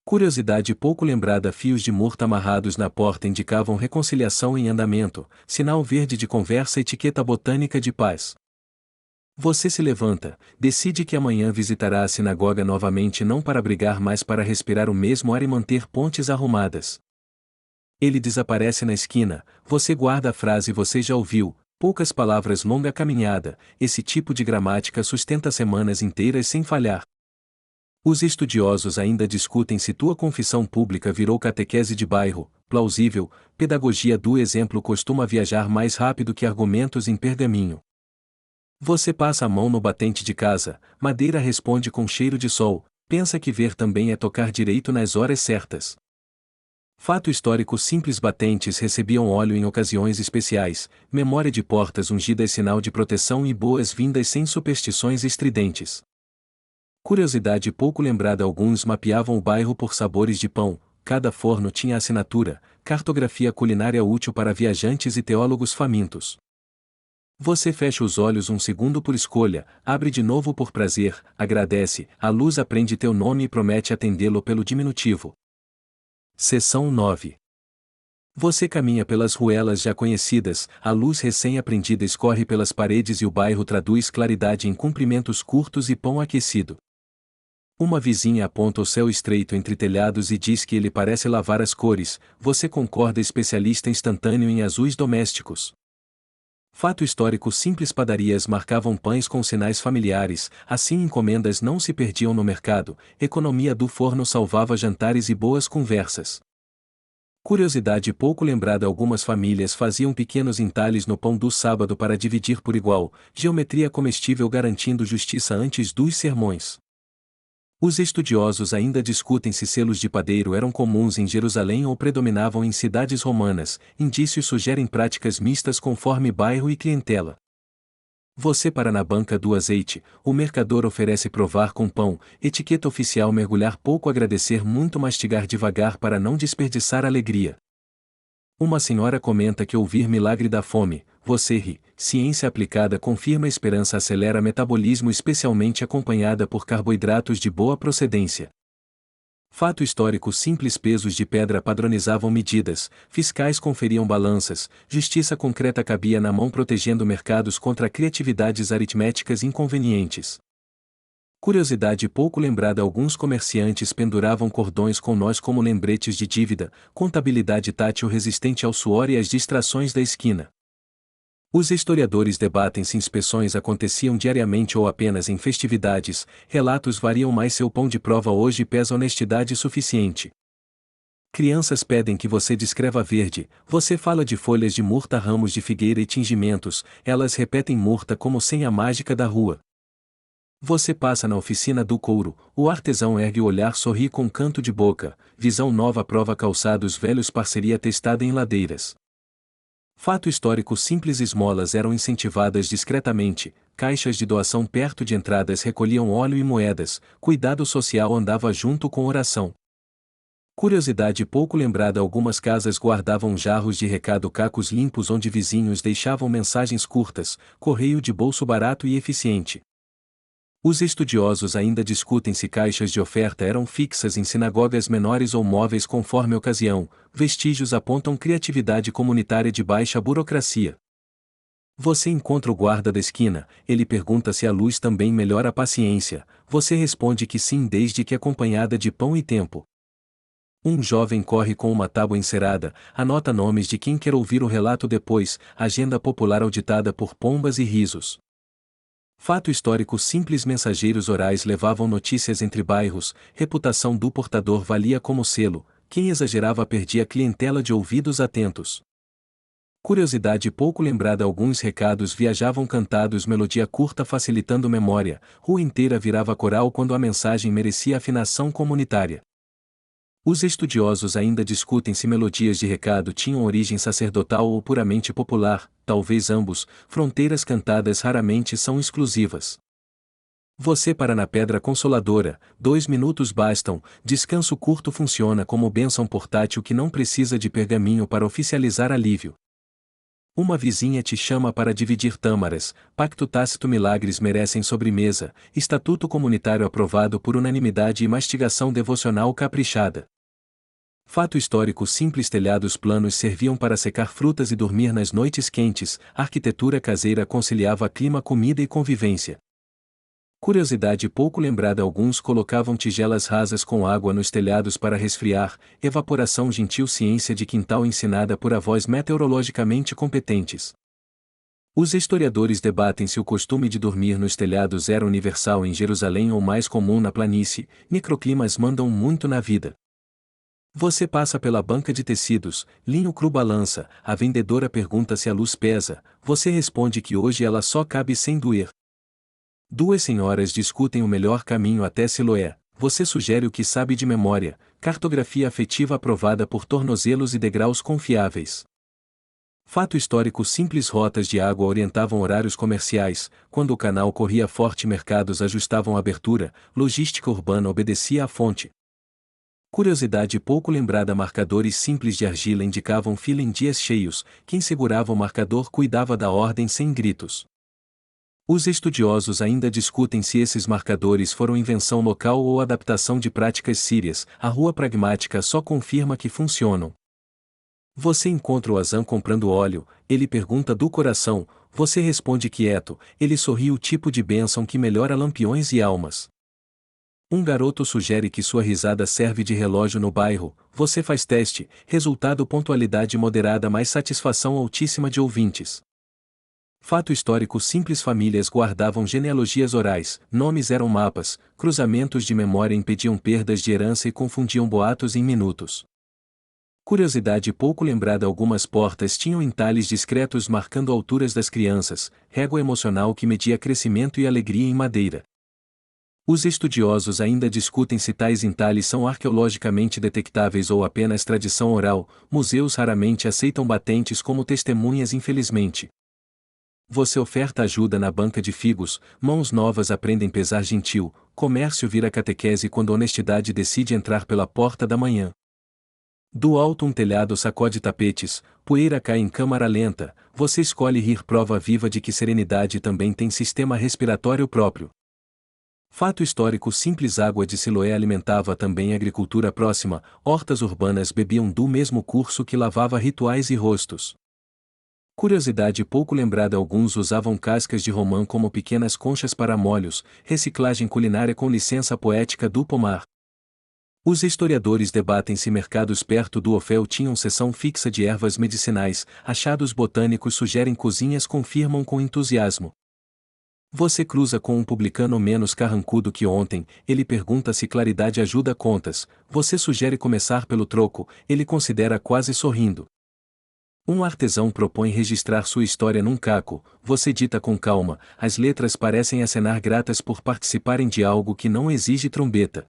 Curiosidade pouco lembrada. Fios de murta amarrados na porta indicavam reconciliação em andamento, sinal verde de conversa. Etiqueta botânica de paz. Você se levanta, decide que amanhã visitará a sinagoga novamente, não para brigar, mas para respirar o mesmo ar e manter pontes arrumadas. Ele desaparece na esquina, você guarda a frase. Você já ouviu, poucas palavras, longa caminhada. Esse tipo de gramática sustenta semanas inteiras sem falhar. Os estudiosos ainda discutem se tua confissão pública virou catequese de bairro. Plausível. Pedagogia do exemplo costuma viajar mais rápido que argumentos em pergaminho. Você passa a mão no batente de casa, madeira responde com cheiro de sol. Pensa que ver também é tocar direito nas horas certas. Fato histórico simples. Batentes recebiam óleo em ocasiões especiais. Memória de portas ungidas, sinal de proteção e boas-vindas sem superstições estridentes. Curiosidade pouco lembrada. Alguns mapeavam o bairro por sabores de pão, cada forno tinha assinatura. Cartografia culinária útil para viajantes e teólogos famintos. Você fecha os olhos um segundo por escolha, abre de novo por prazer, agradece, a luz aprende teu nome e promete atendê-lo pelo diminutivo. Seção 9. Você caminha pelas ruelas já conhecidas, a luz recém-aprendida escorre pelas paredes e o bairro traduz claridade em cumprimentos curtos e pão aquecido. Uma vizinha aponta o céu estreito entre telhados e diz que ele parece lavar as cores. Você concorda, especialista instantâneo em azuis domésticos. Fato histórico simples. Padarias marcavam pães com sinais familiares, assim encomendas não se perdiam no mercado. Economia do forno salvava jantares e boas conversas. Curiosidade pouco lembrada. Algumas famílias faziam pequenos entalhes no pão do sábado para dividir por igual. Geometria comestível garantindo justiça antes dos sermões. Os estudiosos ainda discutem se selos de padeiro eram comuns em Jerusalém ou predominavam em cidades romanas. Indícios sugerem práticas mistas conforme bairro e clientela. Você para na banca do azeite, o mercador oferece provar com pão. Etiqueta oficial: mergulhar pouco, agradecer muito, mastigar devagar para não desperdiçar alegria. Uma senhora comenta que ouvir milagre dá fome. Você ri. Ciência aplicada confirma: esperança acelera metabolismo, especialmente acompanhada por carboidratos de boa procedência. Fato histórico simples. Pesos de pedra padronizavam medidas, fiscais conferiam balanças, justiça concreta cabia na mão, protegendo mercados contra criatividades aritméticas inconvenientes. Curiosidade pouco lembrada. Alguns comerciantes penduravam cordões com nós como lembretes de dívida. Contabilidade tátil resistente ao suor e às distrações da esquina. Os historiadores debatem se inspeções aconteciam diariamente ou apenas em festividades. Relatos variam, mas seu pão de prova hoje pesa honestidade suficiente. Crianças pedem que você descreva verde. Você fala de folhas de murta, ramos de figueira e tingimentos. Elas repetem murta como sem a mágica da rua. Você passa na oficina do couro, o artesão ergue o olhar, sorri com canto de boca. Visão nova, prova calçados velhos, parceria testada em ladeiras. Fato histórico simples. Esmolas eram incentivadas discretamente, caixas de doação perto de entradas recolhiam óleo e moedas, cuidado social andava junto com oração. Curiosidade pouco lembrada. Algumas casas guardavam jarros de recado, cacos limpos onde vizinhos deixavam mensagens curtas, correio de bolso barato e eficiente. Os estudiosos ainda discutem se caixas de oferta eram fixas em sinagogas menores ou móveis conforme a ocasião. Vestígios apontam criatividade comunitária de baixa burocracia. Você encontra o guarda da esquina, ele pergunta se a luz também melhora a paciência. Você responde que sim, desde que acompanhada de pão e tempo. Um jovem corre com uma tábua encerada, anota nomes de quem quer ouvir o relato depois, agenda popular auditada por pombas e risos. Fato histórico simples: mensageiros orais levavam notícias entre bairros, reputação do portador valia como selo, quem exagerava perdia clientela de ouvidos atentos. Curiosidade pouco lembrada: alguns recados viajavam cantados, melodia curta facilitando memória, rua inteira virava coral quando a mensagem merecia afinação comunitária. Os estudiosos ainda discutem se melodias de recado tinham origem sacerdotal ou puramente popular, talvez ambos, fronteiras cantadas raramente são exclusivas. Você para na Pedra Consoladora, 2 minutos bastam, descanso curto funciona como bênção portátil que não precisa de pergaminho para oficializar alívio. Uma vizinha te chama para dividir tâmaras, pacto tácito, milagres merecem sobremesa, estatuto comunitário aprovado por unanimidade e mastigação devocional caprichada. Fato histórico simples: telhados planos serviam para secar frutas e dormir nas noites quentes, arquitetura caseira conciliava clima, comida e convivência. Curiosidade pouco lembrada: alguns colocavam tigelas rasas com água nos telhados para resfriar, evaporação gentil, ciência de quintal ensinada por avós meteorologicamente competentes. Os historiadores debatem se o costume de dormir nos telhados era universal em Jerusalém ou mais comum na planície. Microclimas mandam muito na vida. Você passa pela banca de tecidos, linho cru balança, a vendedora pergunta se a luz pesa, você responde que hoje ela só cabe sem doer. Duas senhoras discutem o melhor caminho até Siloé, você sugere o que sabe de memória, cartografia afetiva aprovada por tornozelos e degraus confiáveis. Fato histórico simples: rotas de água orientavam horários comerciais, quando o canal corria forte mercados ajustavam a abertura, logística urbana obedecia à fonte. Curiosidade pouco lembrada: marcadores simples de argila indicavam fila em dias cheios, quem segurava o marcador cuidava da ordem sem gritos. Os estudiosos ainda discutem se esses marcadores foram invenção local ou adaptação de práticas sírias, a rua pragmática só confirma que funcionam. Você encontra o Azan comprando óleo, ele pergunta do coração, você responde quieto, ele sorri, o tipo de bênção que melhora lampiões e almas. Um garoto sugere que sua risada serve de relógio no bairro, você faz teste, resultado: pontualidade moderada mais satisfação altíssima de ouvintes. Fato histórico simples: famílias guardavam genealogias orais, nomes eram mapas, cruzamentos de memória impediam perdas de herança e confundiam boatos em minutos. Curiosidade pouco lembrada: algumas portas tinham entalhes discretos marcando alturas das crianças, régua emocional que media crescimento e alegria em madeira. Os estudiosos ainda discutem se tais entalhes são arqueologicamente detectáveis ou apenas tradição oral, museus raramente aceitam batentes como testemunhas, infelizmente. Você oferta ajuda na banca de figos, mãos novas aprendem pesar gentil, comércio vira catequese quando honestidade decide entrar pela porta da manhã. Do alto um telhado sacode tapetes, poeira cai em câmara lenta, você escolhe rir, prova viva de que serenidade também tem sistema respiratório próprio. Fato histórico simples: água de Siloé alimentava também a agricultura próxima, hortas urbanas bebiam do mesmo curso que lavava rituais e rostos. Curiosidade pouco lembrada: alguns usavam cascas de romã como pequenas conchas para molhos, reciclagem culinária com licença poética do pomar. Os historiadores debatem se mercados perto do Ofel tinham seção fixa de ervas medicinais, achados botânicos sugerem cozinhas confirmam com entusiasmo. Você cruza com um publicano menos carrancudo que ontem, ele pergunta se claridade ajuda contas, você sugere começar pelo troco, ele considera quase sorrindo. Um artesão propõe registrar sua história num caco, você dita com calma, as letras parecem acenar gratas por participarem de algo que não exige trombeta.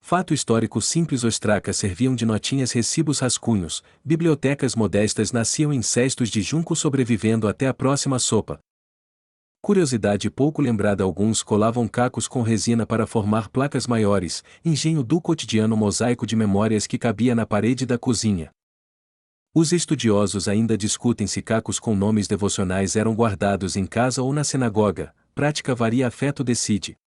Fato histórico simples: ostracas serviam de notinhas, recibos, rascunhos, bibliotecas modestas nasciam em cestos de junco sobrevivendo até a próxima sopa. Curiosidade pouco lembrada: alguns colavam cacos com resina para formar placas maiores, engenho do cotidiano, mosaico de memórias que cabia na parede da cozinha. Os estudiosos ainda discutem se cacos com nomes devocionais eram guardados em casa ou na sinagoga, prática varia, afeto decide.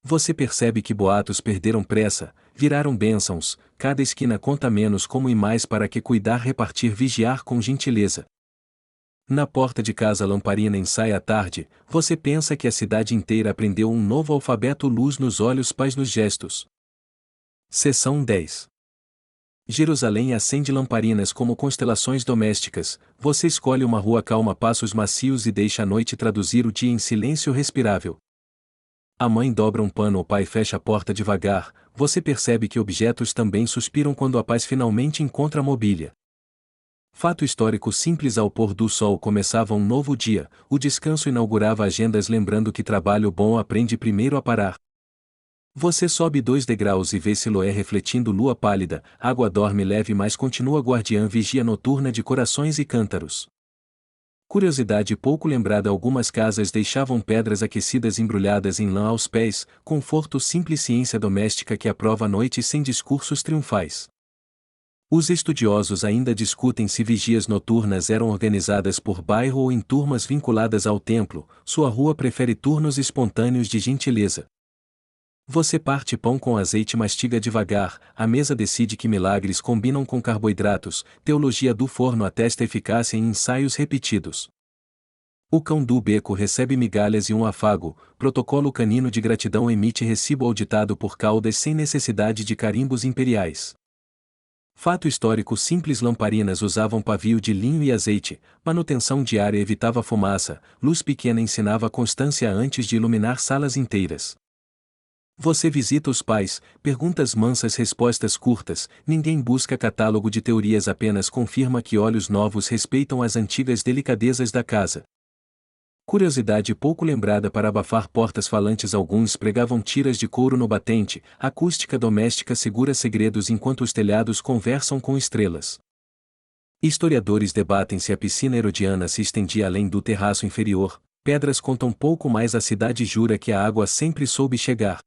Você percebe que boatos perderam pressa, viraram bênçãos, cada esquina conta menos como e mais para que cuidar, repartir, vigiar com gentileza. Na porta de casa lamparina ensaia à tarde, você pensa que a cidade inteira aprendeu um novo alfabeto, luz nos olhos, paz nos gestos. Seção 10. Jerusalém acende lamparinas como constelações domésticas, você escolhe uma rua calma, passos macios e deixa a noite traduzir o dia em silêncio respirável. A mãe dobra um pano, o pai fecha a porta devagar, você percebe que objetos também suspiram quando a paz finalmente encontra a mobília. Fato histórico simples: ao pôr do sol começava um novo dia, o descanso inaugurava agendas, lembrando que trabalho bom aprende primeiro a parar. Você sobe 2 degraus e vê Siloé refletindo lua pálida, água dorme leve mas continua guardiã, vigia noturna de corações e cântaros. Curiosidade pouco lembrada: algumas casas deixavam pedras aquecidas embrulhadas em lã aos pés, conforto simples, ciência doméstica que aprova a noite sem discursos triunfais. Os estudiosos ainda discutem se vigias noturnas eram organizadas por bairro ou em turmas vinculadas ao templo, sua rua prefere turnos espontâneos de gentileza. Você parte pão com azeite, mastiga devagar, a mesa decide que milagres combinam com carboidratos, teologia do forno atesta eficácia em ensaios repetidos. O cão do beco recebe migalhas e um afago, protocolo canino de gratidão emite recibo auditado por caudas sem necessidade de carimbos imperiais. Fato histórico simples: lamparinas usavam pavio de linho e azeite, manutenção diária evitava fumaça, luz pequena ensinava constância antes de iluminar salas inteiras. Você visita os pais, perguntas mansas, respostas curtas, ninguém busca catálogo de teorias, apenas confirma que olhos novos respeitam as antigas delicadezas da casa. Curiosidade pouco lembrada: para abafar portas falantes alguns pregavam tiras de couro no batente, acústica doméstica segura segredos enquanto os telhados conversam com estrelas. Historiadores debatem se a piscina herodiana se estendia além do terraço inferior, pedras contam pouco, mas a cidade jura que a água sempre soube chegar.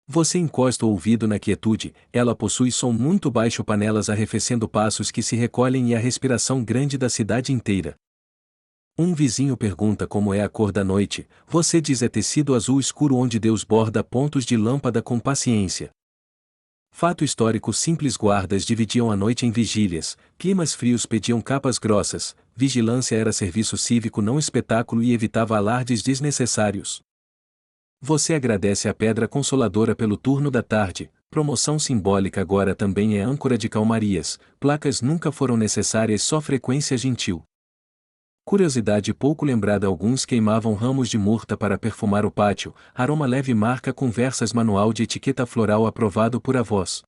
Você encosta o ouvido na quietude, ela possui som muito baixo, panelas arrefecendo, passos que se recolhem e a respiração grande da cidade inteira. Um vizinho pergunta como é a cor da noite, você diz é tecido azul escuro onde Deus borda pontos de lâmpada com paciência. Fato histórico simples: guardas dividiam a noite em vigílias, climas frios pediam capas grossas, vigilância era serviço cívico não espetáculo e evitava alardes desnecessários. Você agradece a pedra consoladora pelo turno da tarde, promoção simbólica agora também é âncora de calmarias, placas nunca foram necessárias, só frequência gentil. Curiosidade pouco lembrada: alguns queimavam ramos de murta para perfumar o pátio, aroma leve marca conversas, manual de etiqueta floral aprovado por avós.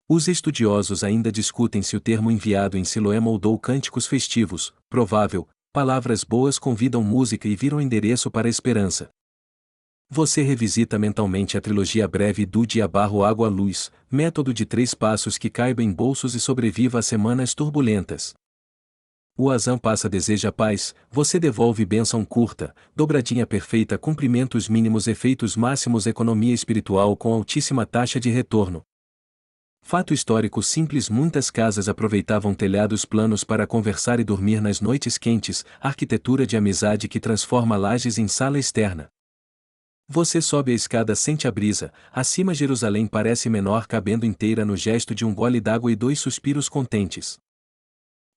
Os estudiosos ainda discutem se o termo enviado em Siloé moldou cânticos festivos, provável, palavras boas convidam música e viram endereço para a esperança. Você revisita mentalmente a trilogia breve do Dia Barro Água Luz, método de 3 passos que caiba em bolsos e sobreviva a semanas turbulentas. O Azam passa, deseja paz, você devolve bênção curta, dobradinha perfeita, cumprimentos mínimos, efeitos máximos, economia espiritual com altíssima taxa de retorno. Fato histórico simples: muitas casas aproveitavam telhados planos para conversar e dormir nas noites quentes, arquitetura de amizade que transforma lajes em sala externa. Você sobe a escada, sente a brisa, acima Jerusalém parece menor, cabendo inteira no gesto de um gole d'água e 2 suspiros contentes.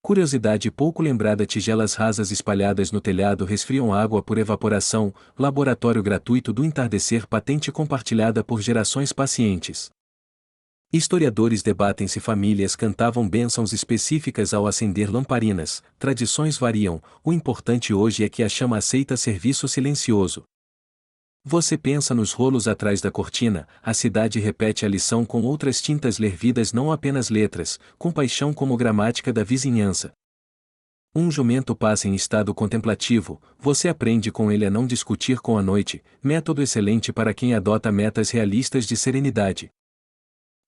Curiosidade pouco lembrada: tigelas rasas espalhadas no telhado resfriam água por evaporação, laboratório gratuito do entardecer, patente compartilhada por gerações pacientes. Historiadores debatem se famílias cantavam bênçãos específicas ao acender lamparinas, tradições variam, o importante hoje é que a chama aceita serviço silencioso. Você pensa nos rolos atrás da cortina, a cidade repete a lição com outras tintas, ler vidas não apenas letras, compaixão como gramática da vizinhança. Um jumento passa em estado contemplativo, você aprende com ele a não discutir com a noite, método excelente para quem adota metas realistas de serenidade.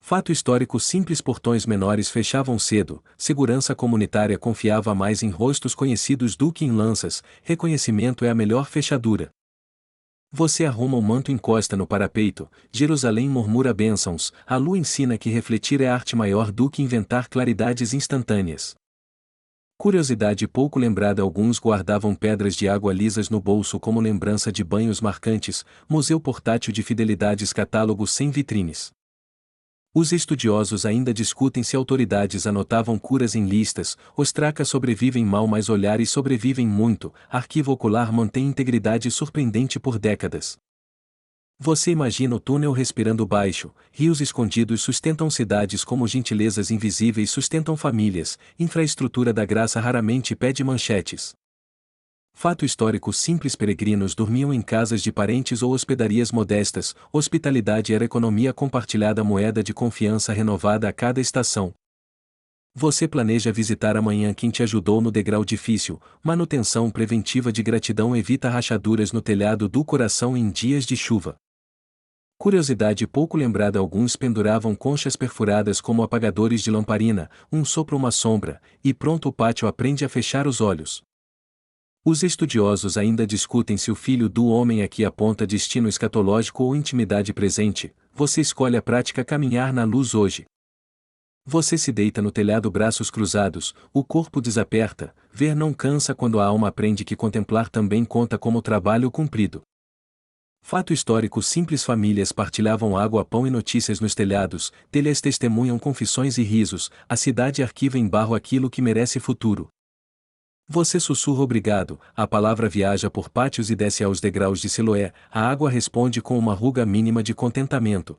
Fato histórico simples: portões menores fechavam cedo, segurança comunitária confiava mais em rostos conhecidos do que em lanças, reconhecimento é a melhor fechadura. Você arruma o manto, encosta no parapeito, Jerusalém murmura bênçãos, a lua ensina que refletir é arte maior do que inventar claridades instantâneas. Curiosidade pouco lembrada: alguns guardavam pedras de água lisas no bolso como lembrança de banhos marcantes, museu portátil de fidelidades, catálogo sem vitrines. Os estudiosos ainda discutem se autoridades anotavam curas em listas, ostracas sobrevivem mal mas olhares sobrevivem muito, arquivo ocular mantém integridade surpreendente por décadas. Você imagina o túnel respirando baixo, rios escondidos sustentam cidades como gentilezas invisíveis sustentam famílias, infraestrutura da graça raramente pede manchetes. Fato histórico simples peregrinos dormiam em casas de parentes ou hospedarias modestas, hospitalidade era economia compartilhada moeda de confiança renovada a cada estação. Você planeja visitar amanhã quem te ajudou no degrau difícil, manutenção preventiva de gratidão evita rachaduras no telhado do coração em dias de chuva. Curiosidade pouco lembrada alguns penduravam conchas perfuradas como apagadores de lamparina, um sopro uma sombra, e pronto o pátio aprende a fechar os olhos. Os estudiosos ainda discutem se o filho do homem aqui aponta destino escatológico ou intimidade presente, você escolhe a prática caminhar na luz hoje. Você se deita no telhado braços cruzados, o corpo desaperta, ver não cansa quando a alma aprende que contemplar também conta como trabalho cumprido. Fato histórico simples famílias partilhavam água, pão e notícias nos telhados, telhas testemunham confissões e risos, a cidade arquiva em barro aquilo que merece futuro. Você sussurra obrigado, a palavra viaja por pátios e desce aos degraus de Siloé, a água responde com uma ruga mínima de contentamento.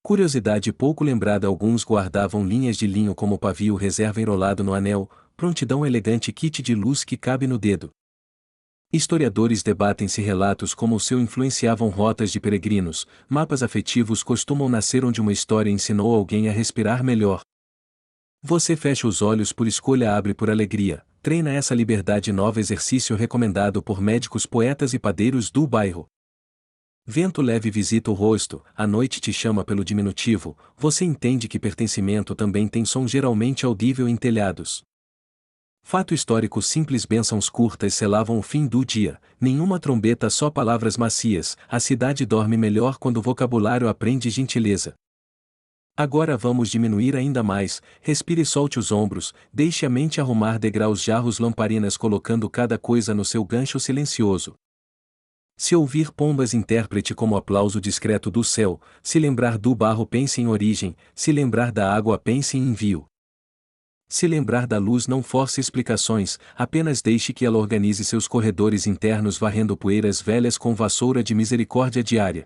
Curiosidade pouco lembrada alguns guardavam linhas de linho como pavio reserva enrolado no anel, prontidão elegante kit de luz que cabe no dedo. Historiadores debatem se relatos como o seu influenciavam rotas de peregrinos, mapas afetivos costumam nascer onde uma história ensinou alguém a respirar melhor. Você fecha os olhos por escolha abre por alegria, treina essa liberdade nova exercício recomendado por médicos poetas e padeiros do bairro. Vento leve visita o rosto, a noite te chama pelo diminutivo, você entende que pertencimento também tem som geralmente audível em telhados. Fato histórico simples bênçãos curtas selavam o fim do dia, nenhuma trombeta só palavras macias, a cidade dorme melhor quando o vocabulário aprende gentileza. Agora vamos diminuir ainda mais, respire e solte os ombros, deixe a mente arrumar degraus jarros lamparinas colocando cada coisa no seu gancho silencioso. Se ouvir pombas interprete como aplauso discreto do céu, se lembrar do barro pense em origem, se lembrar da água pense em envio. Se lembrar da luz não force explicações, apenas deixe que ela organize seus corredores internos varrendo poeiras velhas com vassoura de misericórdia diária.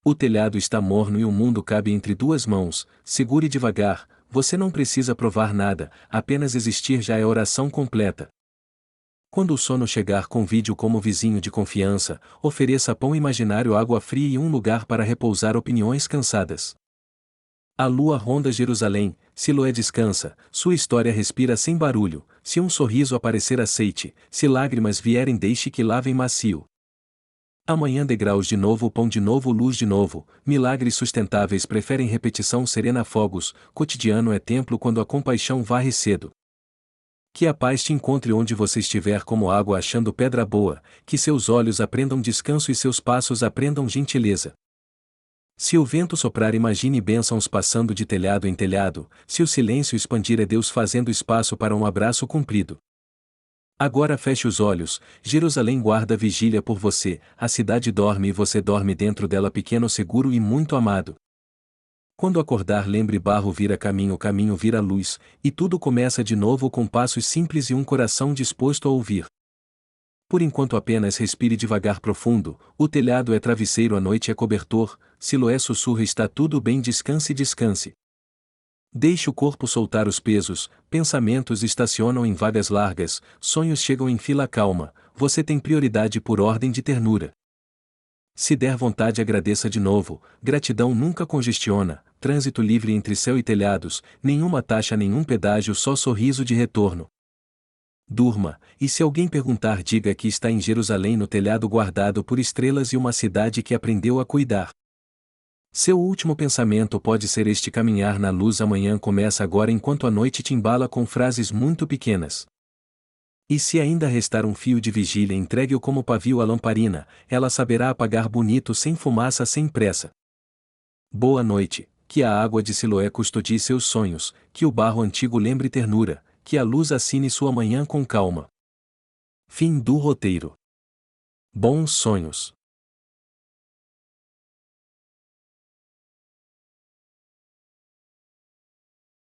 O telhado está morno e o mundo cabe entre duas mãos, segure devagar, você não precisa provar nada, apenas existir já é oração completa. Quando o sono chegar convide-o como vizinho de confiança, ofereça pão imaginário água fria e um lugar para repousar opiniões cansadas. A lua ronda Jerusalém, Siloé descansa, sua história respira sem barulho, se um sorriso aparecer aceite, se lágrimas vierem deixe que lavem macio. Amanhã degraus de novo pão de novo luz de novo, milagres sustentáveis preferem repetição serena fogos, cotidiano é templo quando a compaixão varre cedo. Que a paz te encontre onde você estiver como água achando pedra boa, que seus olhos aprendam descanso e seus passos aprendam gentileza. Se o vento soprar imagine bênçãos passando de telhado em telhado, se o silêncio expandir é Deus fazendo espaço para um abraço cumprido. Agora feche os olhos, Jerusalém guarda vigília por você, a cidade dorme e você dorme dentro dela pequeno seguro e muito amado. Quando acordar lembre barro vira caminho vira luz, e tudo começa de novo com passos simples e um coração disposto a ouvir. Por enquanto apenas respire devagar profundo, o telhado é travesseiro a noite é cobertor, Siloé sussurra está tudo bem descanse descanse. Deixe o corpo soltar os pesos, pensamentos estacionam em vagas largas, sonhos chegam em fila calma, você tem prioridade por ordem de ternura. Se der vontade agradeça de novo, gratidão nunca congestiona, trânsito livre entre céu e telhados, nenhuma taxa nenhum pedágio só sorriso de retorno. Durma, e se alguém perguntar diga que está em Jerusalém no telhado guardado por estrelas e uma cidade que aprendeu a cuidar. Seu último pensamento pode ser este caminhar na luz amanhã começa agora enquanto a noite te embala com frases muito pequenas. E se ainda restar um fio de vigília entregue-o como pavio à lamparina, ela saberá apagar bonito sem fumaça sem pressa. Boa noite, que a água de Siloé custodie seus sonhos, que o barro antigo lembre ternura, que a luz assine sua manhã com calma. Fim do roteiro. Bons sonhos.